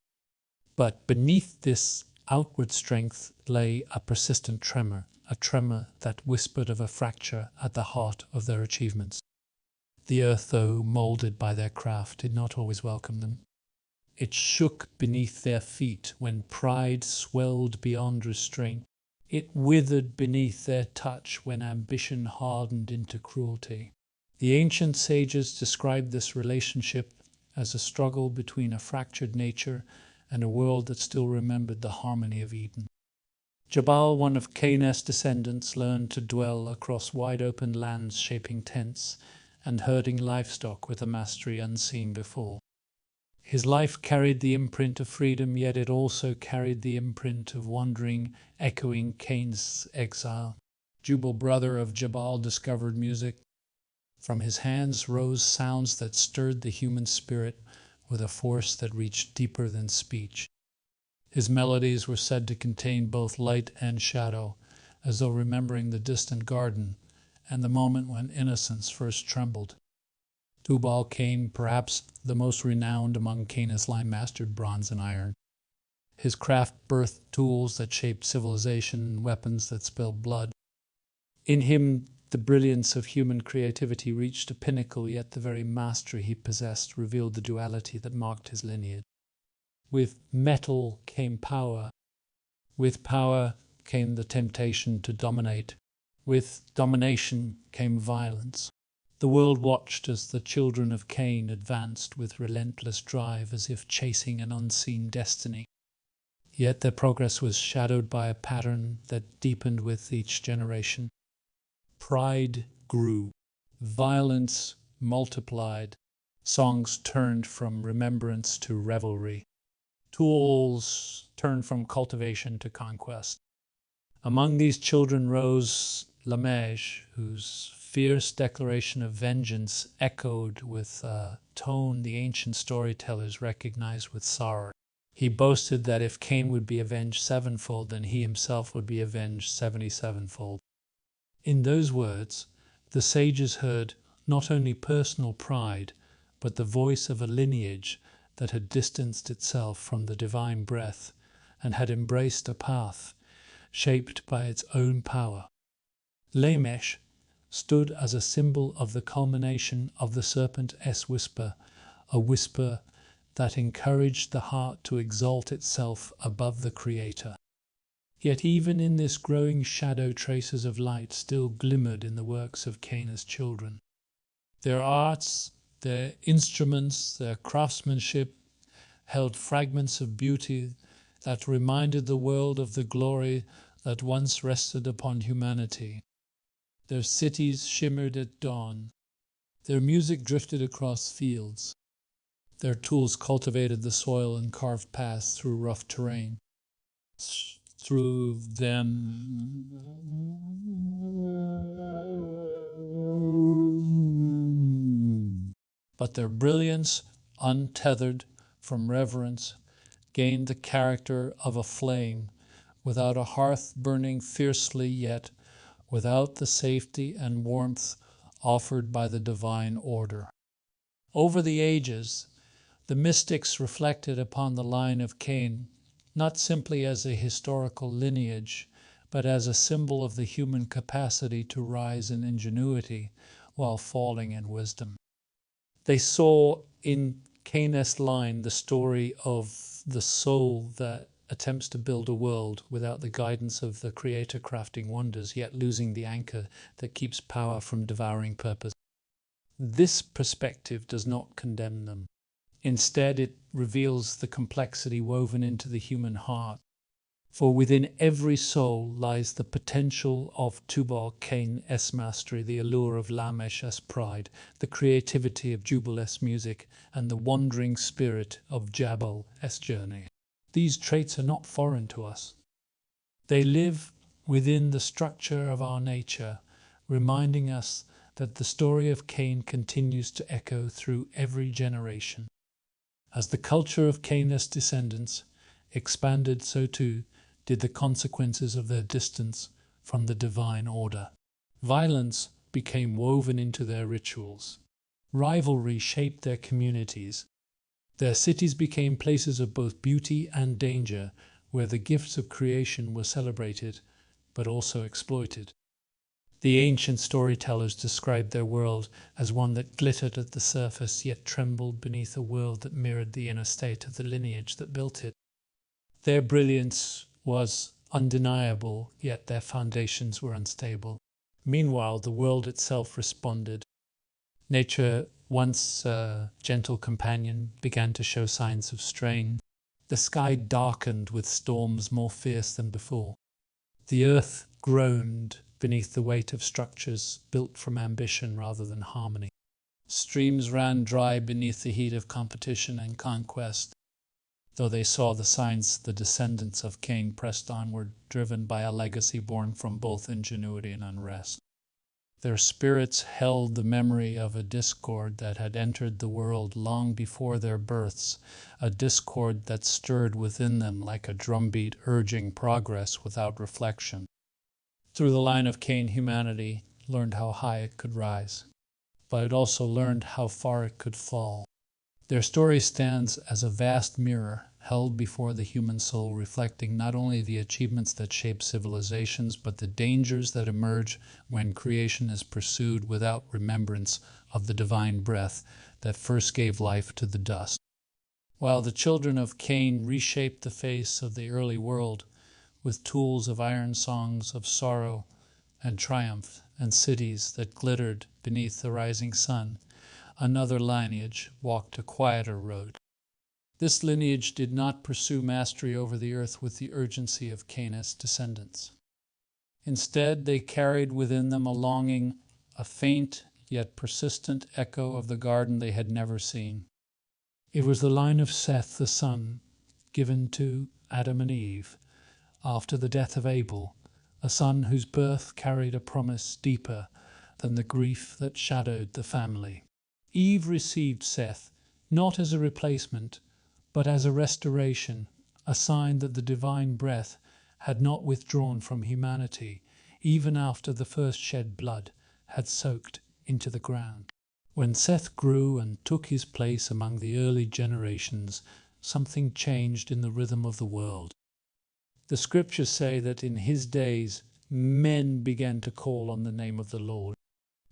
But beneath this outward strength lay a persistent tremor, a tremor that whispered of a fracture at the heart of their achievements. The earth, though moulded by their craft, did not always welcome them. It shook beneath their feet when pride swelled beyond restraint. It withered beneath their touch when ambition hardened into cruelty. The ancient sages described this relationship as a struggle between a fractured nature and a world that still remembered the harmony of Eden. Jabal, one of Cain's descendants, learned to dwell across wide-open lands, shaping tents and herding livestock with a mastery unseen before. His life carried the imprint of freedom, yet it also carried the imprint of wandering, echoing Cain's exile. Jubal, brother of Jabal, discovered music. From his hands rose sounds that stirred the human spirit with a force that reached deeper than speech. His melodies were said to contain both light and shadow, as though remembering the distant garden and the moment when innocence first trembled. Tubal Cain, perhaps the most renowned among Cain's line, mastered bronze and iron. His craft birthed tools that shaped civilization and weapons that spilled blood. In him, the brilliance of human creativity reached a pinnacle, yet the very mastery he possessed revealed the duality that marked his lineage. With metal came power. With power came the temptation to dominate. With domination came violence. The world watched as the children of Cain advanced with relentless drive, as if chasing an unseen destiny. Yet their progress was shadowed by a pattern that deepened with each generation. Pride grew. Violence multiplied. Songs turned from remembrance to revelry. Tools turned from cultivation to conquest. Among these children rose Lamech, whose fierce declaration of vengeance echoed with a tone the ancient storytellers recognized with sorrow. He boasted that if Cain would be avenged sevenfold, then he himself would be avenged 77-fold. In those words, the sages heard not only personal pride, but the voice of a lineage that had distanced itself from the divine breath and had embraced a path shaped by its own power. Lamech stood as a symbol of the culmination of the serpent's whisper, a whisper that encouraged the heart to exalt itself above the Creator. Yet even in this growing shadow, traces of light still glimmered in the works of Cain's children. Their arts, their instruments, their craftsmanship held fragments of beauty that reminded the world of the glory that once rested upon humanity. Their cities shimmered at dawn. Their music drifted across fields. Their tools cultivated the soil and carved paths through rough terrain. Through them, but their brilliance, untethered from reverence, gained the character of a flame, without a hearth burning fiercely, yet without the safety and warmth offered by the divine order. Over the ages, the mystics reflected upon the line of Cain, not simply as a historical lineage, but as a symbol of the human capacity to rise in ingenuity while falling in wisdom. They saw in Cain's line the story of the soul that attempts to build a world without the guidance of the Creator crafting wonders, yet losing the anchor that keeps power from devouring purpose. This perspective does not condemn them. Instead, it reveals the complexity woven into the human heart. For within every soul lies the potential of Tubal-Cain-esque mastery, the allure of Lamech-esque pride, the creativity of Jubal-esque music, and the wandering spirit of Jabal-esque journey. These traits are not foreign to us. They live within the structure of our nature, reminding us that the story of Cain continues to echo through every generation. As the culture of Cain's descendants expanded, so too did the consequences of their distance from the divine order. Violence became woven into their rituals. Rivalry shaped their communities. Their cities became places of both beauty and danger, where the gifts of creation were celebrated, but also exploited. The ancient storytellers described their world as one that glittered at the surface, yet trembled beneath a world that mirrored the inner state of the lineage that built it. Their brilliance was undeniable, yet their foundations were unstable. Meanwhile, the world itself responded. Nature, once a gentle companion, began to show signs of strain. The sky darkened with storms more fierce than before. The earth groaned beneath the weight of structures built from ambition rather than harmony. Streams ran dry beneath the heat of competition and conquest. Though they saw the signs, the descendants of Cain pressed onward, driven by a legacy born from both ingenuity and unrest. Their spirits held the memory of a discord that had entered the world long before their births, a discord that stirred within them like a drumbeat urging progress without reflection. Through the line of Cain, humanity learned how high it could rise, but it also learned how far it could fall. Their story stands as a vast mirror held before the human soul, reflecting not only the achievements that shape civilizations, but the dangers that emerge when creation is pursued without remembrance of the divine breath that first gave life to the dust. While the children of Cain reshaped the face of the early world with tools of iron, songs of sorrow and triumph, and cities that glittered beneath the rising sun, another lineage walked a quieter road. This lineage did not pursue mastery over the earth with the urgency of Cain's descendants. Instead, they carried within them a longing, a faint yet persistent echo of the garden they had never seen. It was the line of Seth, the son, given to Adam and Eve after the death of Abel, a son whose birth carried a promise deeper than the grief that shadowed the family. Eve received Seth not as a replacement, but as a restoration, a sign that the divine breath had not withdrawn from humanity, even after the first shed blood had soaked into the ground. When Seth grew and took his place among the early generations, something changed in the rhythm of the world. The scriptures say that in his days men began to call on the name of the Lord.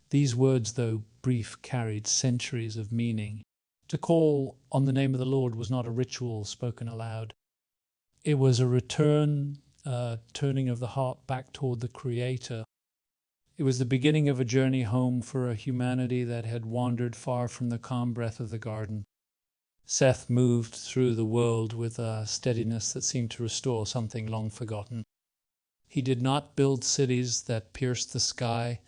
These words, though brief, carried centuries of meaning. To call on the name of the Lord was not a ritual spoken aloud. It was a turning of the heart back toward the Creator. It was the beginning of a journey home for a humanity that had wandered far from the calm breath of the garden. Seth moved through the world with a steadiness that seemed to restore something long forgotten. He did not build cities that pierced the sky,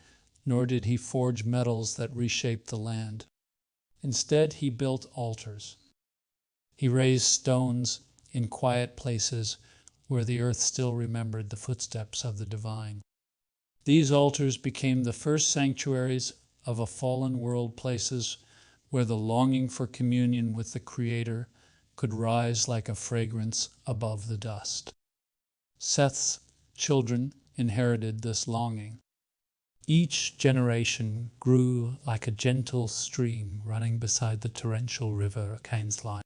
nor did he forge metals that reshaped the land. Instead, he built altars. He raised stones in quiet places where the earth still remembered the footsteps of the divine. These altars became the first sanctuaries of a fallen world, places where the longing for communion with the Creator could rise like a fragrance above the dust. Seth's children inherited this longing. Each generation grew like a gentle stream running beside the torrential river Cain's line.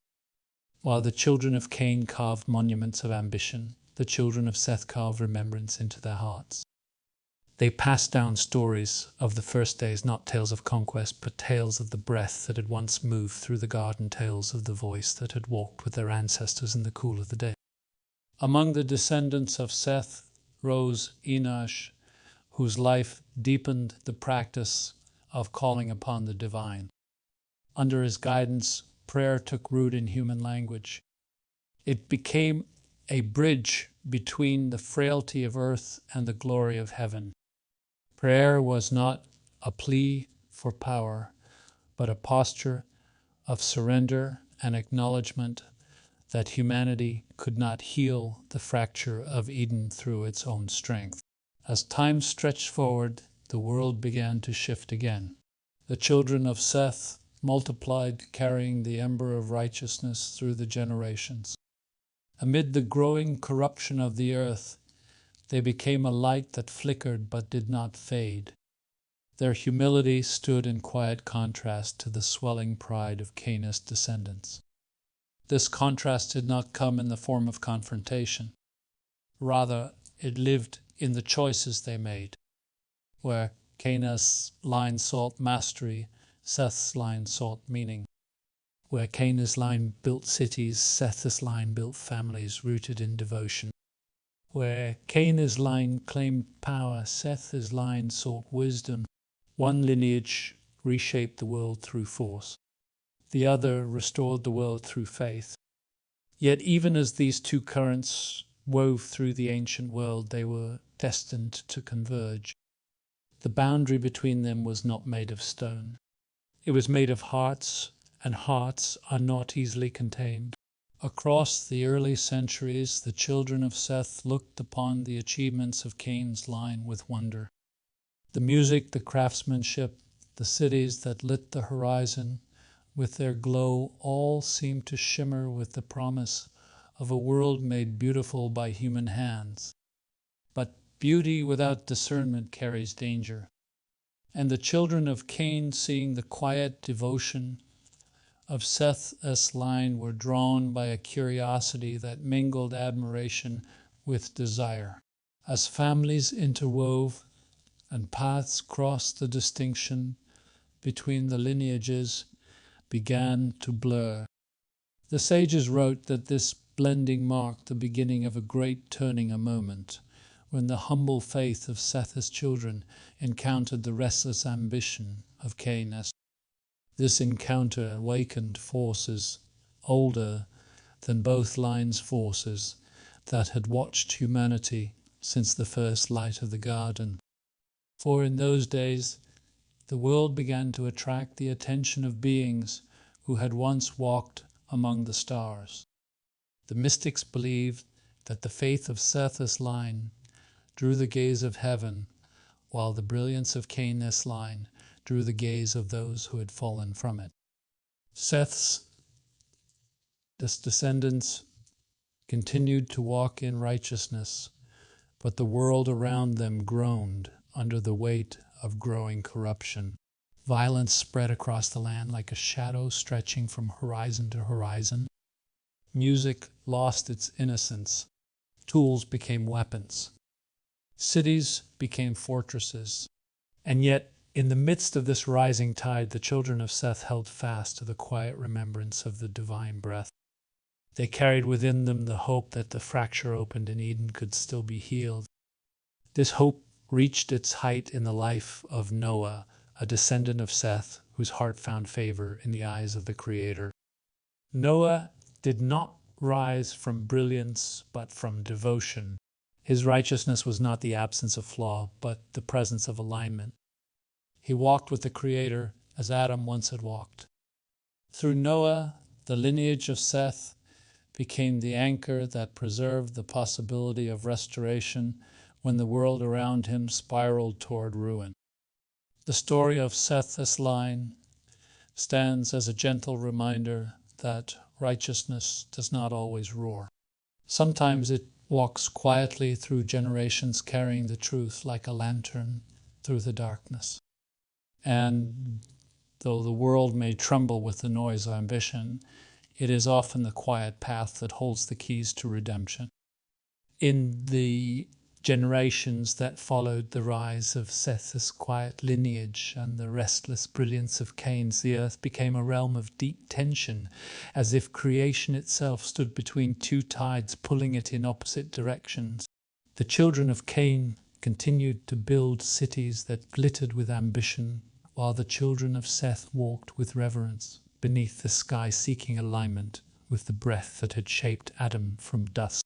While the children of Cain carved monuments of ambition, the children of Seth carved remembrance into their hearts. They passed down stories of the first days, not tales of conquest, but tales of the breath that had once moved through the garden, tales of the voice that had walked with their ancestors in the cool of the day. Among the descendants of Seth rose Enosh, whose life deepened the practice of calling upon the divine. Under his guidance, prayer took root in human language. It became a bridge between the frailty of earth and the glory of heaven. Prayer was not a plea for power, but a posture of surrender and acknowledgement that humanity could not heal the fracture of Eden through its own strength. As time stretched forward, the world began to shift again. The children of Seth multiplied, carrying the ember of righteousness through the generations. Amid the growing corruption of the earth, they became a light that flickered but did not fade. Their humility stood in quiet contrast to the swelling pride of Cain's descendants. This contrast did not come in the form of confrontation. Rather, it lived in the choices they made, where Cain's line sought mastery, Seth's line sought meaning. Where Cain's line built cities, Seth's line built families rooted in devotion. Where Cain's line claimed power, Seth's line sought wisdom. One lineage reshaped the world through force. The other restored the world through faith. Yet even as these two currents wove through the ancient world, they were destined to converge. The boundary between them was not made of stone. It was made of hearts, and hearts are not easily contained. Across the early centuries, the children of Seth looked upon the achievements of Cain's line with wonder. The music, the craftsmanship, the cities that lit the horizon with their glow all seemed to shimmer with the promise of a world made beautiful by human hands. But beauty without discernment carries danger. And the children of Cain, seeing the quiet devotion of Seth's line, were drawn by a curiosity that mingled admiration with desire. As families interwove and paths crossed, the distinction between the lineages began to blur. The sages wrote that this blending marked the beginning of a great turning, a moment when the humble faith of Seth's children encountered the restless ambition of Cain. This encounter awakened forces older than both lines' forces that had watched humanity since the first light of the garden. For in those days, the world began to attract the attention of beings who had once walked among the stars. The mystics believed that the faith of Seth's line drew the gaze of heaven, while the brilliance of Cain's line drew the gaze of those who had fallen from it. Seth's descendants continued to walk in righteousness, but the world around them groaned under the weight of growing corruption. Violence spread across the land like a shadow stretching from horizon to horizon. Music lost its innocence. Tools became weapons. Cities became fortresses. And yet, in the midst of this rising tide, the children of Seth held fast to the quiet remembrance of the divine breath. They carried within them the hope that the fracture opened in Eden could still be healed. This hope reached its height in the life of Noah, a descendant of Seth, whose heart found favor in the eyes of the Creator. Noah did not rise from brilliance, but from devotion. His righteousness was not the absence of flaw, but the presence of alignment. He walked with the Creator as Adam once had walked. Through Noah, the lineage of Seth became the anchor that preserved the possibility of restoration when the world around him spiraled toward ruin. The story of Seth's line stands as a gentle reminder that righteousness does not always roar. Sometimes it walks quietly through generations, carrying the truth like a lantern through the darkness. And though the world may tremble with the noise of ambition, it is often the quiet path that holds the keys to redemption. In the generations that followed the rise of Seth's quiet lineage and the restless brilliance of Cain's, the earth became a realm of deep tension, as if creation itself stood between two tides, pulling it in opposite directions. The children of Cain continued to build cities that glittered with ambition, while the children of Seth walked with reverence beneath the sky, seeking alignment with the breath that had shaped Adam from dust.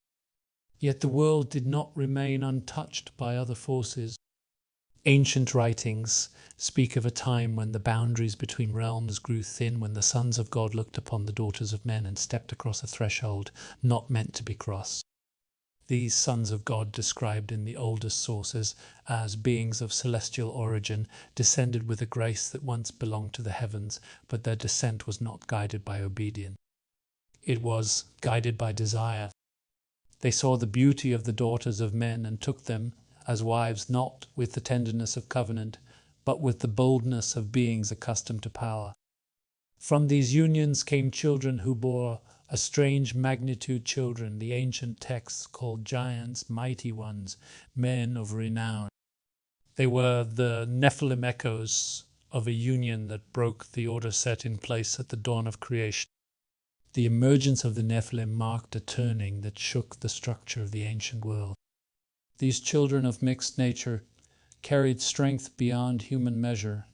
Yet the world did not remain untouched by other forces. Ancient writings speak of a time when the boundaries between realms grew thin, when the sons of God looked upon the daughters of men and stepped across a threshold not meant to be crossed. These sons of God, described in the oldest sources as beings of celestial origin, descended with a grace that once belonged to the heavens, but their descent was not guided by obedience. It was guided by desire. They saw the beauty of the daughters of men and took them as wives, not with the tenderness of covenant, but with the boldness of beings accustomed to power. From these unions came children who bore a strange magnitude, children the ancient texts called giants, mighty ones, men of renown. They were the Nephilim, echoes of a union that broke the order set in place at the dawn of creation. The emergence of the Nephilim marked a turning that shook the structure of the ancient world. These children of mixed nature carried strength beyond human measure,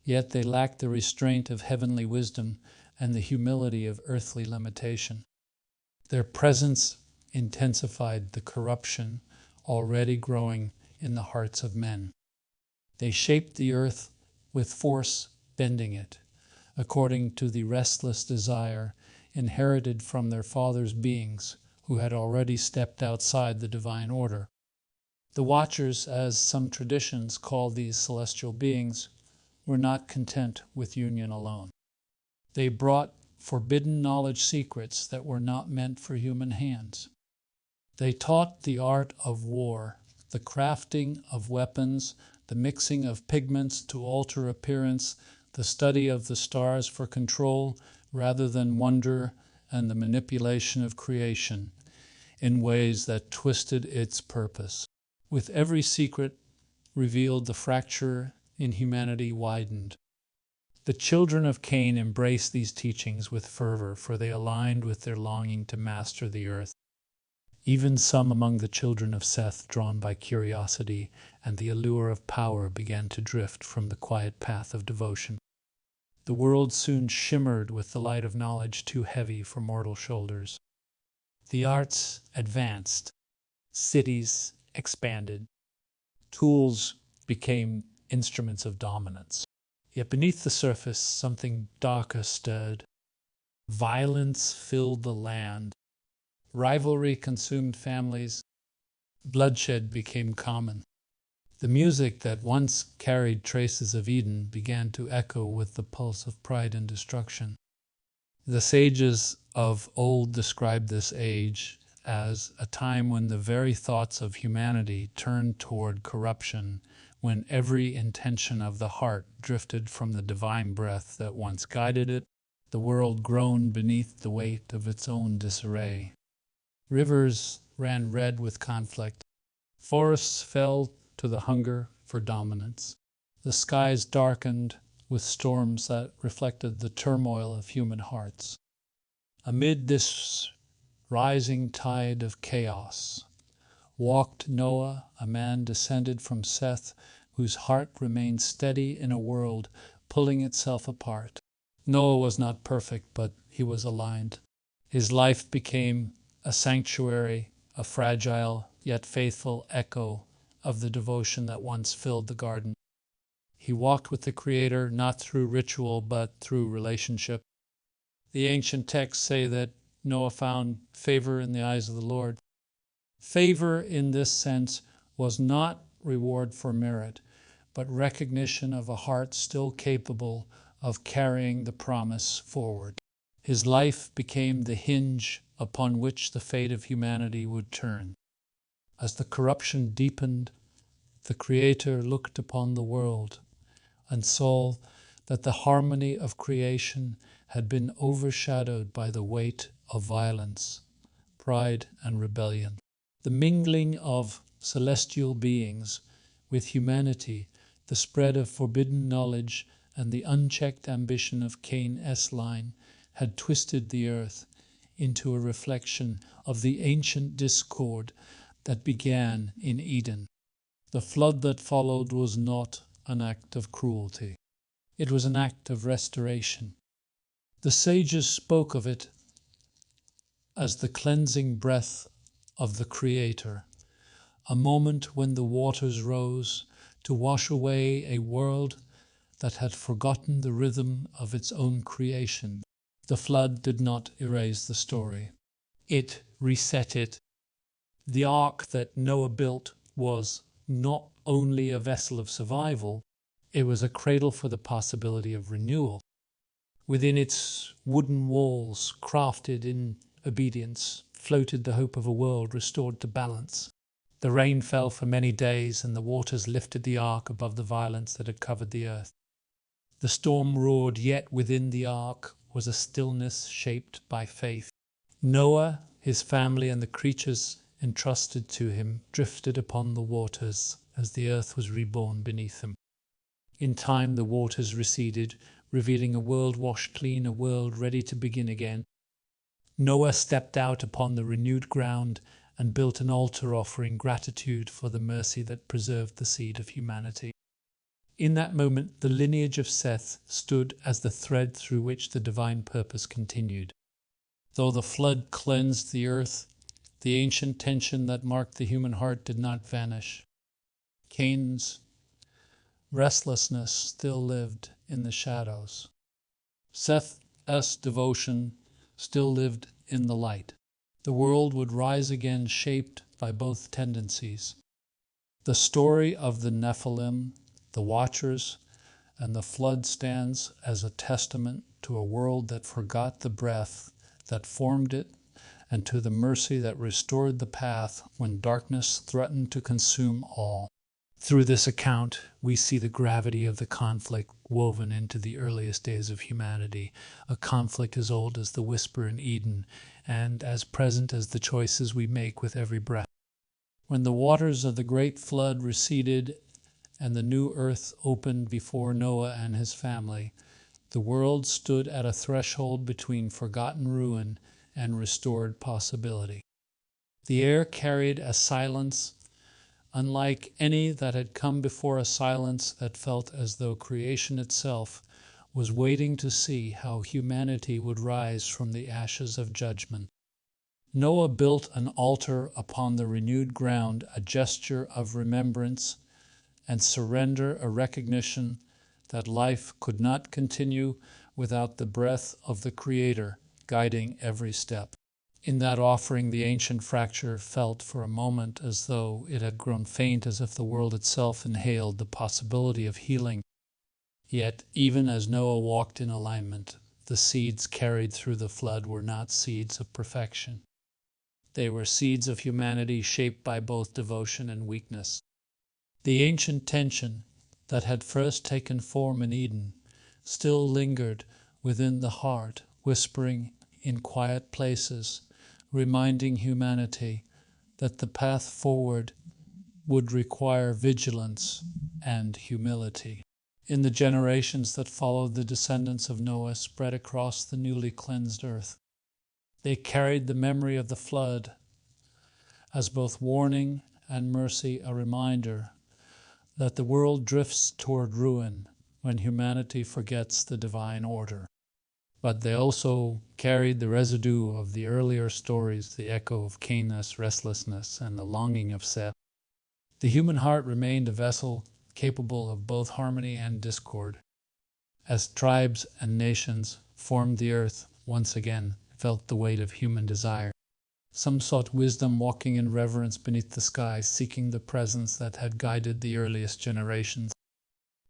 yet they lacked the restraint of heavenly wisdom and the humility of earthly limitation. Their presence intensified the corruption already growing in the hearts of men. They shaped the earth with force, bending it, according to the restless desire inherited from their fathers' beings who had already stepped outside the divine order. The Watchers, as some traditions call these celestial beings, were not content with union alone. They brought forbidden knowledge secrets that were not meant for human hands. They taught the art of war, the crafting of weapons, the mixing of pigments to alter appearance, the study of the stars for control rather than wonder, and the manipulation of creation in ways that twisted its purpose. With every secret revealed, the fracture in humanity widened. The children of Cain embraced these teachings with fervor, for they aligned with their longing to master the earth. Even some among the children of Seth, drawn by curiosity and the allure of power, began to drift from the quiet path of devotion. The world soon shimmered with the light of knowledge too heavy for mortal shoulders. The arts advanced, cities expanded, tools became instruments of dominance. Yet beneath the surface something darker stirred. Violence filled the land. Rivalry consumed families. Bloodshed became common. The music that once carried traces of Eden began to echo with the pulse of pride and destruction. The sages of old described this age as a time when the very thoughts of humanity turned toward corruption, when every intention of the heart drifted from the divine breath that once guided it. The world groaned beneath the weight of its own disarray. Rivers ran red with conflict. Forests fell to the hunger for dominance. The skies darkened with storms that reflected the turmoil of human hearts. Amid this rising tide of chaos walked Noah, a man descended from Seth, whose heart remained steady in a world pulling itself apart. Noah was not perfect, but he was aligned. His life became a sanctuary, a fragile yet faithful echo of the devotion that once filled the garden. He walked with the Creator not through ritual but through relationship. The ancient texts say that Noah found favor in the eyes of the Lord. Favor in this sense was not reward for merit, but recognition of a heart still capable of carrying the promise forward. His life became the hinge upon which the fate of humanity would turn. As the corruption deepened, the Creator looked upon the world and saw that the harmony of creation had been overshadowed by the weight of violence, pride, and rebellion. The mingling of celestial beings with humanity, the spread of forbidden knowledge, and the unchecked ambition of Cain's line had twisted the earth into a reflection of the ancient discord that began in Eden. The flood that followed was not an act of cruelty. It was an act of restoration. The sages spoke of it as the cleansing breath of the Creator, a moment when the waters rose to wash away a world that had forgotten the rhythm of its own creation. The flood did not erase the story. It reset it. The ark that Noah built was not only a vessel of survival, it was a cradle for the possibility of renewal. Within its wooden walls, crafted in obedience, floated the hope of a world restored to balance. The rain fell for many days, and the waters lifted the ark above the violence that had covered the earth. The storm roared, yet within the ark was a stillness shaped by faith. Noah, his family, and the creatures entrusted to him drifted upon the waters as the earth was reborn beneath them. In time the waters receded, revealing a world washed clean, a world ready to begin again. Noah stepped out upon the renewed ground and built an altar offering gratitude for the mercy that preserved the seed of humanity. In that moment, the lineage of Seth stood as the thread through which the divine purpose continued. Though the flood cleansed the earth, the ancient tension that marked the human heart did not vanish. Cain's restlessness still lived in the shadows. Seth's devotion still lived in the light. The world would rise again shaped by both tendencies. The story of the Nephilim, the Watchers, and the flood stands as a testament to a world that forgot the breath that formed it and to the mercy that restored the path when darkness threatened to consume all. Through this account, we see the gravity of the conflict woven into the earliest days of humanity, a conflict as old as the whisper in Eden and as present as the choices we make with every breath. When the waters of the great flood receded and the new earth opened before Noah and his family, the world stood at a threshold between forgotten ruin and restored possibility. The air carried a silence unlike any that had come before, a silence that felt as though creation itself was waiting to see how humanity would rise from the ashes of judgment. Noah built an altar upon the renewed ground, a gesture of remembrance and surrender, a recognition that life could not continue without the breath of the Creator guiding every step. In that offering, the ancient fracture felt for a moment as though it had grown faint, as if the world itself inhaled the possibility of healing. Yet, even as Noah walked in alignment, the seeds carried through the flood were not seeds of perfection. They were seeds of humanity shaped by both devotion and weakness. The ancient tension that had first taken form in Eden still lingered within the heart, whispering in quiet places, reminding humanity that the path forward would require vigilance and humility. In the generations that followed, the descendants of Noah spread across the newly cleansed earth. They carried the memory of the flood as both warning and mercy, a reminder that the world drifts toward ruin when humanity forgets the divine order. But they also carried the residue of the earlier stories, the echo of Cain's restlessness and the longing of Seth. The human heart remained a vessel capable of both harmony and discord. As tribes and nations formed, the earth once again felt the weight of human desire. Some sought wisdom, walking in reverence beneath the sky, seeking the presence that had guided the earliest generations.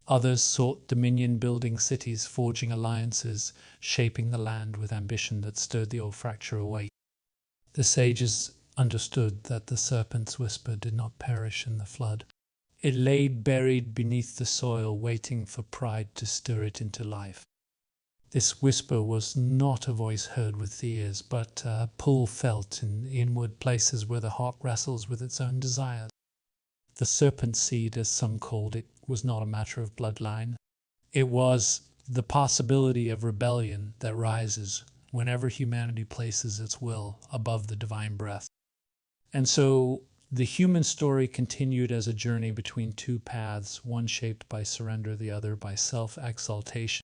Others sought dominion, building cities, forging alliances, shaping the land with ambition that stirred the old fracture away. The sages understood that the serpent's whisper did not perish in the flood. It lay buried beneath the soil, waiting for pride to stir it into life. This whisper was not a voice heard with the ears, but a pull felt in inward places where the heart wrestles with its own desires. The serpent seed, as some called it, was not a matter of bloodline. It was the possibility of rebellion that rises whenever humanity places its will above the divine breath. And so the human story continued as a journey between two paths, one shaped by surrender, the other by self-exaltation.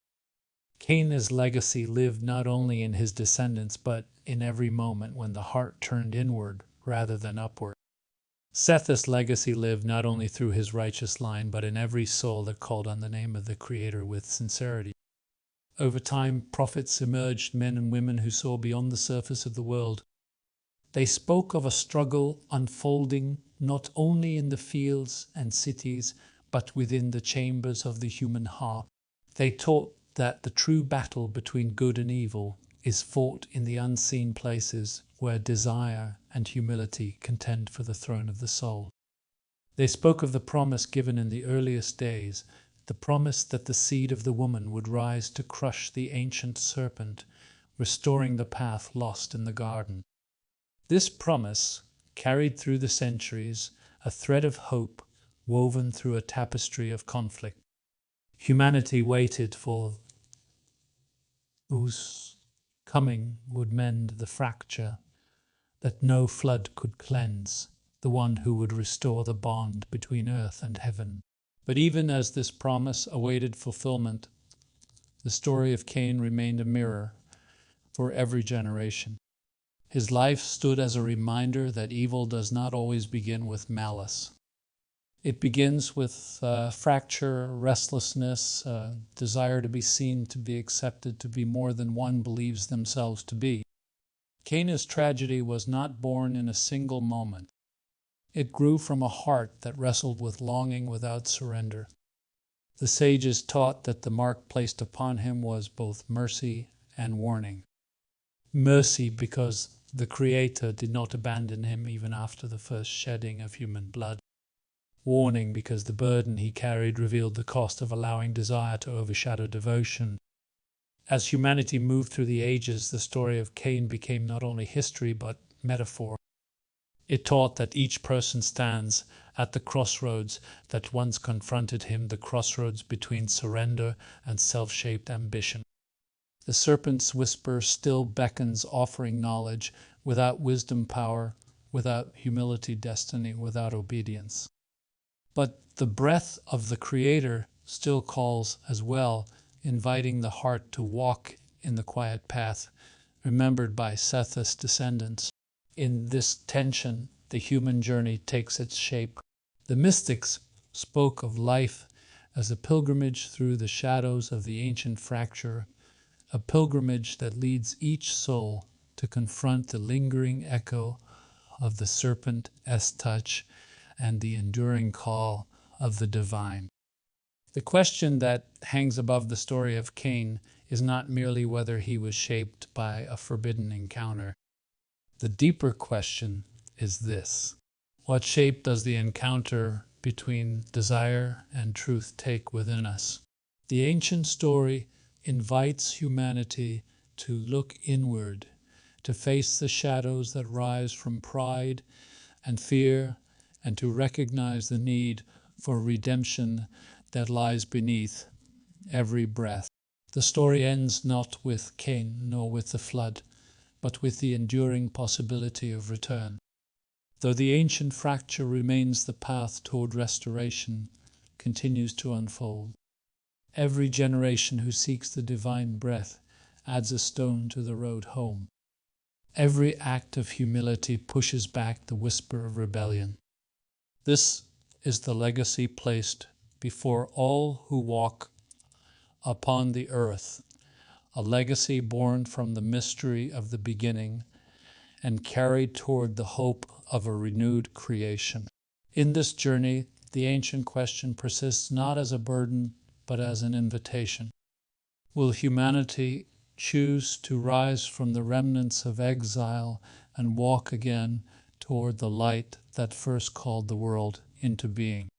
Cain's legacy lived not only in his descendants, but in every moment when the heart turned inward rather than upward. Seth's legacy lived not only through his righteous line, but in every soul that called on the name of the Creator with sincerity. Over time, prophets emerged, men and women who saw beyond the surface of the world. They spoke of a struggle unfolding not only in the fields and cities, but within the chambers of the human heart. They taught that the true battle between good and evil is fought in the unseen places where desire and humility contend for the throne of the soul. They spoke of the promise given in the earliest days, the promise that the seed of the woman would rise to crush the ancient serpent, restoring the path lost in the garden. This promise carried through the centuries a thread of hope woven through a tapestry of conflict. Humanity waited for whose coming would mend the fracture that no flood could cleanse, the one who would restore the bond between earth and heaven. But even as this promise awaited fulfillment, the story of Cain remained a mirror for every generation. His life stood as a reminder that evil does not always begin with malice. It begins with fracture, restlessness, desire to be seen, to be accepted, to be more than one believes themselves to be. Cain's tragedy was not born in a single moment. It grew from a heart that wrestled with longing without surrender. The sages taught that the mark placed upon him was both mercy and warning. Mercy because the Creator did not abandon him even after the first shedding of human blood. Warning because the burden he carried revealed the cost of allowing desire to overshadow devotion. As humanity moved through the ages, the story of Cain became not only history but metaphor. It taught that each person stands at the crossroads that once confronted him, the crossroads between surrender and self-shaped ambition. The serpent's whisper still beckons, offering knowledge without wisdom, power, without humility, destiny, without obedience. But the breath of the Creator still calls as well, inviting the heart to walk in the quiet path, remembered by Seth's descendants. In this tension, the human journey takes its shape. The mystics spoke of life as a pilgrimage through the shadows of the ancient fracture, a pilgrimage that leads each soul to confront the lingering echo of the serpent's touch and the enduring call of the divine. The question that hangs above the story of Cain is not merely whether he was shaped by a forbidden encounter. The deeper question is this: what shape does the encounter between desire and truth take within us? The ancient story invites humanity to look inward, to face the shadows that rise from pride and fear, and to recognize the need for redemption that lies beneath every breath. The story ends not with Cain nor with the flood, but with the enduring possibility of return. Though the ancient fracture remains, the path toward restoration continues to unfold. Every generation who seeks the divine breath adds a stone to the road home. Every act of humility pushes back the whisper of rebellion. This is the legacy placed before all who walk upon the earth, a legacy born from the mystery of the beginning and carried toward the hope of a renewed creation. In this journey, the ancient question persists not as a burden, but as an invitation. Will humanity choose to rise from the remnants of exile and walk again toward the light that first called the world into being?